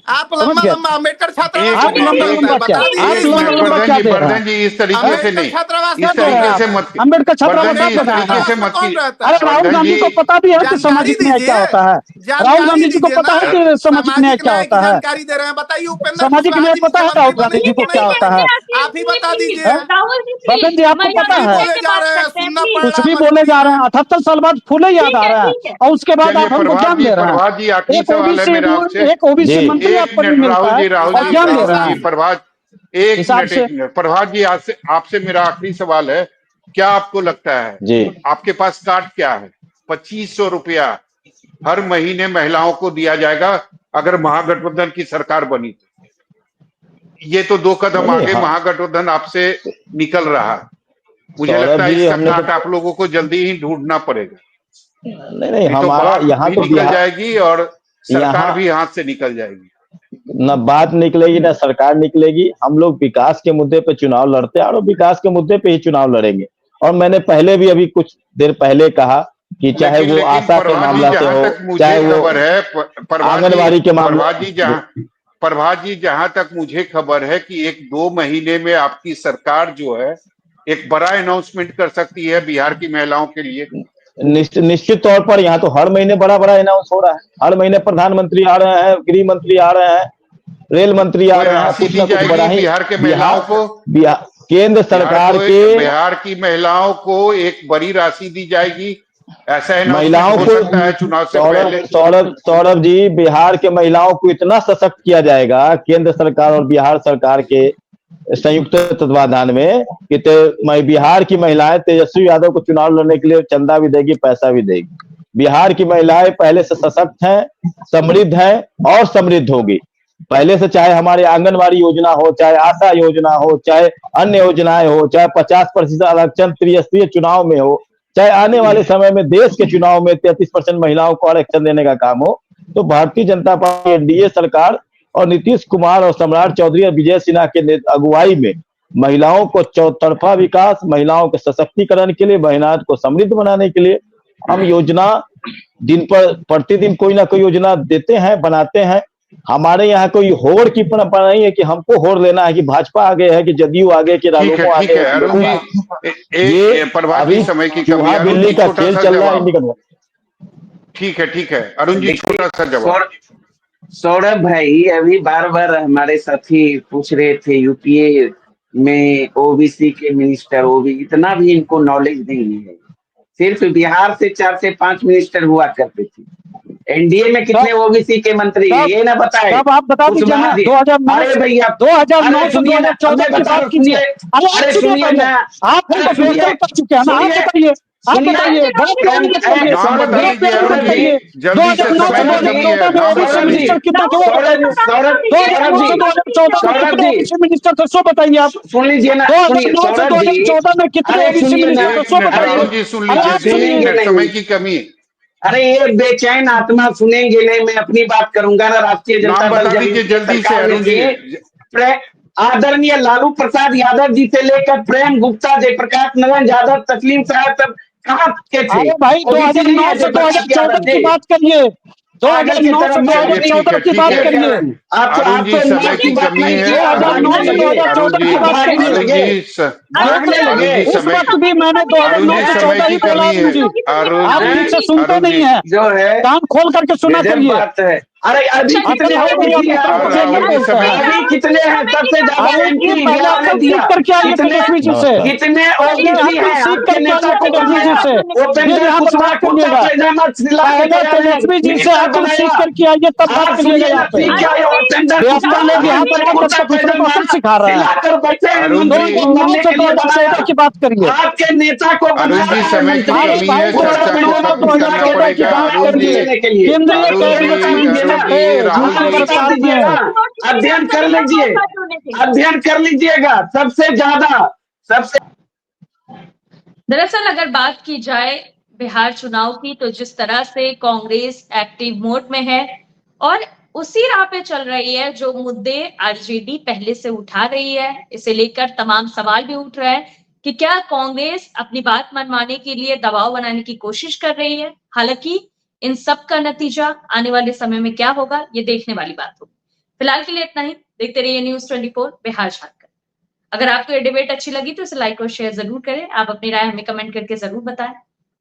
Speaker 3: आप
Speaker 5: समझ
Speaker 3: लंबा
Speaker 5: गए?
Speaker 3: लंबा अम्बेडकर छात्रावास
Speaker 2: एक
Speaker 3: में
Speaker 5: आप
Speaker 3: कौन
Speaker 5: लंबा
Speaker 2: मिनट
Speaker 3: रहता है,
Speaker 5: लंबा क्या,
Speaker 3: बता दीजिए
Speaker 5: आप
Speaker 2: एक
Speaker 3: इस
Speaker 5: लंबा
Speaker 2: मिनट
Speaker 3: तरह।
Speaker 5: लंबा क्या दे रहे
Speaker 2: वर्धन
Speaker 5: हैं?
Speaker 2: जी इस तरीके से
Speaker 3: अम्बेडकर
Speaker 2: नहीं,
Speaker 3: छात्रावास
Speaker 5: क्या
Speaker 3: में
Speaker 2: इस
Speaker 5: दे
Speaker 3: कौन
Speaker 5: रहे हैं
Speaker 2: तरीके
Speaker 5: आप?
Speaker 2: से
Speaker 3: रहता है।
Speaker 2: मत,
Speaker 5: अम्बेडकर
Speaker 2: वर्धन
Speaker 5: छात्रावास
Speaker 2: जी
Speaker 5: आप
Speaker 2: इस
Speaker 3: अम्बेडकर
Speaker 5: बताए
Speaker 2: तरीके
Speaker 5: हैं।
Speaker 2: से
Speaker 3: छात्रावास में
Speaker 2: मत
Speaker 3: कौन
Speaker 2: की
Speaker 3: रहता
Speaker 5: अरे
Speaker 3: है,
Speaker 5: राहुल
Speaker 2: वर्धन
Speaker 5: गांधी
Speaker 2: जी,
Speaker 5: को पता भी है कि
Speaker 3: जानकारी
Speaker 5: सामाजिक न्याय क्या
Speaker 3: दीजिए,
Speaker 5: होता है। राहुल
Speaker 3: जानकारी
Speaker 5: गांधी जी को
Speaker 3: दीजिए
Speaker 5: पता
Speaker 3: ना।
Speaker 5: है कि सामाजिक न्याय
Speaker 3: सामाजिक
Speaker 5: क्या
Speaker 3: न्याय की
Speaker 5: होता है।
Speaker 3: जानकारी दे रहे हैं, बताइए उपेंद्र
Speaker 5: सामाजिक
Speaker 3: कुशवाहा
Speaker 5: न्याय
Speaker 3: जी
Speaker 5: पता है
Speaker 3: मुख्यमंत्री
Speaker 5: राहुल गांधी जी
Speaker 3: बनेंगे
Speaker 5: को
Speaker 3: कि
Speaker 5: क्या
Speaker 3: नहीं
Speaker 5: होता है?
Speaker 3: बनेंगे, आप ही बता दीजिए।
Speaker 5: हैं?
Speaker 1: राहुल जी
Speaker 5: वर्धन जी
Speaker 1: प्लीज
Speaker 5: आपको
Speaker 3: कुछ
Speaker 5: पता
Speaker 3: भी
Speaker 5: है?
Speaker 3: बोले जा
Speaker 1: बात
Speaker 3: रहे हैं,
Speaker 1: करते हैं
Speaker 3: सुनना
Speaker 1: प्लीज।
Speaker 3: पड़
Speaker 5: कुछ
Speaker 3: रहा है
Speaker 5: भी बोले
Speaker 3: मजबूरी
Speaker 5: जा रहे
Speaker 3: में।
Speaker 5: हैं, 78 साल बाद फूले याद आ रहा है
Speaker 1: ठीक है।
Speaker 5: और उसके बाद
Speaker 2: चलिए
Speaker 5: आप हमको ज्ञान दे रहे
Speaker 2: प्रभात जी
Speaker 5: हैं।
Speaker 2: आखिरी
Speaker 5: एक
Speaker 2: सवाल है
Speaker 5: ओबीसी
Speaker 2: मेरा आपसे।
Speaker 5: एक ओबीसी
Speaker 6: जी
Speaker 5: मंत्री
Speaker 2: एक
Speaker 5: आपको नहीं
Speaker 2: मिनट
Speaker 5: मिलता है और
Speaker 3: हिसाब
Speaker 5: ज्ञान
Speaker 3: से
Speaker 5: दे रहे
Speaker 3: हिसाब
Speaker 5: हैं।
Speaker 3: से
Speaker 2: प्रभात,
Speaker 5: हिसाब से
Speaker 2: एक मिनट प्रभात जी, आपसे आपसे मेरा आखिरी सवाल है, क्या आपको लगता है
Speaker 6: जी
Speaker 2: आपके पास कार्ड क्या है? 2500 रुपया हर महीने महिलाओं को दिया जाएगा अगर महागठबंधन की सरकार बनी तो। ये तो 2
Speaker 6: नहीं
Speaker 2: कदम
Speaker 6: नहीं
Speaker 2: आगे
Speaker 6: हाँ,
Speaker 2: महागठबंधन आपसे निकल रहा है। मुझे लगता
Speaker 6: सौरभ
Speaker 2: है
Speaker 6: जी
Speaker 2: इसका
Speaker 6: हमने तो
Speaker 2: कार्ड आप लोगों को जल्दी ही ढूंढना पड़ेगा,
Speaker 6: नहीं नहीं
Speaker 2: नहीं तो
Speaker 6: हमारा
Speaker 2: बात
Speaker 6: यहाँ
Speaker 2: भी
Speaker 6: तो
Speaker 2: निकल
Speaker 6: बिहार,
Speaker 2: जाएगी और सरकार
Speaker 6: यहाँ
Speaker 2: भी हाथ से निकल जाएगी।
Speaker 6: न बात निकलेगी न सरकार निकलेगी। हम लोग विकास के मुद्दे पे चुनाव लड़ते हैं और विकास के मुद्दे पे ही चुनाव लड़ेंगे। और मैंने पहले भी अभी कुछ देर पहले कहा कि चाहे
Speaker 2: लेकिन
Speaker 6: वो
Speaker 2: लेकिन
Speaker 6: आशा के
Speaker 2: प्रभात जी
Speaker 6: मामला से
Speaker 2: जहां
Speaker 6: हो,
Speaker 2: तक मुझे
Speaker 6: चाहे वो
Speaker 2: खबर है,
Speaker 6: आंगनबाड़ी के मामले।
Speaker 2: प्रभात जी जहां तक मुझे खबर है कि 1-2 महीने में आपकी सरकार जो है एक बड़ा अनाउंसमेंट कर सकती है बिहार की महिलाओं के लिए।
Speaker 6: निश्चित तौर पर यहाँ तो हर महीने बड़ा बड़ा अनाउंस हो रहा है। हर महीने प्रधानमंत्री आ रहे हैं, गृह मंत्री आ रहे हैं, रेल मंत्री आ
Speaker 2: कोई
Speaker 6: रहे हैं,
Speaker 2: राशि
Speaker 6: कुछ
Speaker 2: दी
Speaker 6: ना कुछ बड़ा
Speaker 2: जाएगी
Speaker 6: ही।
Speaker 2: बिहार के महिलाओं को,
Speaker 6: बिहार केंद्र सरकार के
Speaker 2: बिहार की महिलाओं को एक बड़ी राशि दी जाएगी ऐसा है ना,
Speaker 6: महिलाओं
Speaker 2: हो
Speaker 6: को
Speaker 2: सकता है चुनाव से पहले।
Speaker 6: सौरभ जी, बिहार के महिलाओं को इतना सशक्त किया जाएगा केंद्र सरकार और बिहार सरकार के संयुक्त तत्वाधान में कि बिहार की महिलाएं तेजस्वी यादव को चुनाव लड़ने के लिए चंदा भी देगी, पैसा भी देगी। बिहार की महिलाएं पहले से सशक्त हैं, समृद्ध हैं और समृद्ध होगी पहले से। चाहे हमारे आंगनबाड़ी योजना हो, चाहे आशा योजना हो, चाहे अन्य योजनाएं हो, चाहे 50% आरक्षण त्रिस्तरीय चुनाव में हो, चाहे आने वाले समय में देश के चुनाव में 33% महिलाओं को आरक्षण देने का काम हो, तो भारतीय जनता पार्टी एनडीए सरकार और नीतीश कुमार और सम्राट चौधरी और विजय सिन्हा के अगुवाई में महिलाओं को चौतरफा विकास, महिलाओं के सशक्तिकरण के लिए, महिलाओं को समृद्ध बनाने के लिए हम योजना दिन पर प्रतिदिन कोई ना कोई योजना देते हैं, बनाते हैं। हमारे यहाँ कोई होड़ की परंपरा नहीं है कि हमको होड़ लेना है कि भाजपा आगे है कि जदयू आगे कि रालोसपा आगे
Speaker 2: ठीक है अरुण जी,
Speaker 6: ये
Speaker 2: प्रभावी समय की कमी
Speaker 6: चूहा
Speaker 2: है।
Speaker 6: बिल्ली का खेल चल रहा है।
Speaker 2: ठीक है अरुण जी, छोटा सा जवाब।
Speaker 4: सौरभ भाई, अभी बार बार हमारे साथी पूछ रहे थे यूपीए में ओबीसी के मिनिस्टर, इतना भी इनको नॉलेज नहीं है। सिर्फ बिहार से 4 से 5 मिनिस्टर हुआ करते थे। एनडीए में कितने ओबीसी के मंत्री हैं ये ना बताए।
Speaker 5: अब आप बता दीजिए ना, 2009
Speaker 4: अरे भैया
Speaker 5: 2009 से 2014 की बात कीजिए।
Speaker 4: अरे सुनिए ना,
Speaker 5: आप उनको फेसबुक कर चुके हैं ना, आप बताइए, आप बताइए,
Speaker 2: नाम बता दीजिए अरुण जी, जल्दी से, समय की कमी है, नाम बता दीजिए।
Speaker 5: कितना क्यों मिनिस्टर थे सो बताइए आप।
Speaker 4: सुन लीजिए ना,
Speaker 5: 2009 से 2014 में कितने ओबीसी मिनिस्टर थे सो बताइए।
Speaker 2: अरुण जी सुन लीजिए, समय की कमी।
Speaker 4: अरे ये बेचैन आत्मा सुनेंगे नहीं, मैं अपनी बात करूंगा ना। राष्ट्रीय जनता
Speaker 2: नाम
Speaker 4: दल
Speaker 2: बता दीजिए जल्दी से अरुण जी।
Speaker 4: आदरणीय लालू प्रसाद यादव जी से लेकर प्रेम गुप्ता, जयप्रकाश नारायण यादव, तस्लीम साहब तब कहाँ के थे?
Speaker 5: अरे भाई 2009 से 2014 की बात करिए, 2009 से 2014 की बात करिए।
Speaker 2: अरुण जी समय की कमी है।
Speaker 5: 2009 से 2014 की बात करिए। उस वक्त भी मैंने 2009 से 14 ही बोला अरुण जी। आप ठीक से सुनते नहीं है,
Speaker 4: जो है
Speaker 5: कान खोल करके सुना करिए।
Speaker 4: अरे अभी कितने हैं? सबसे ज्यादा एमपी बिहार ने दिया।
Speaker 5: करके आइए तेजस्वी जी से,
Speaker 4: कितने ओबीसी हैं आपके नेता को
Speaker 5: तेजस्वी जी से, ये यहाँ पर बात करिएगा। पहले तेजस्वी जी से आकर सीख करके आइए, तब बात करिएगा यहाँ पे। व्यवस्था लोग यहाँ पर आकर दूसरे को असर सिखा रहे हैं। 2009 से 2014 की बात करिए।
Speaker 4: आपके नेता को
Speaker 2: अरुण जी समय की कमी है, चर्चा को खत्म करना पड़ेगा। अरुण जी,
Speaker 4: केंद्रीय अध्ययन कर लीजिए, अध्ययन कर लीजिएगा। सबसे ज्यादा
Speaker 1: दरअसल अगर बात की जाए बिहार चुनाव की, तो जिस तरह से कांग्रेस एक्टिव मोड में है और उसी राह पे चल रही है जो मुद्दे आरजेडी पहले से उठा रही है, इसे लेकर तमाम सवाल भी उठ रहा है कि क्या कांग्रेस अपनी बात मनवाने के लिए दबाव बनाने की कोशिश कर रही है। हालांकि इन सब का नतीजा आने वाले समय में क्या होगा ये देखने वाली बात होगी। फिलहाल के लिए इतना ही। देखते रहिए न्यूज़ 24 बिहार झारखंड। अगर आपको ये डिबेट अच्छी लगी तो इसे लाइक और शेयर जरूर करें। आप अपनी राय हमें कमेंट करके जरूर बताएं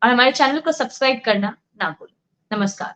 Speaker 1: और हमारे चैनल को सब्सक्राइब करना ना भूलें। नमस्कार।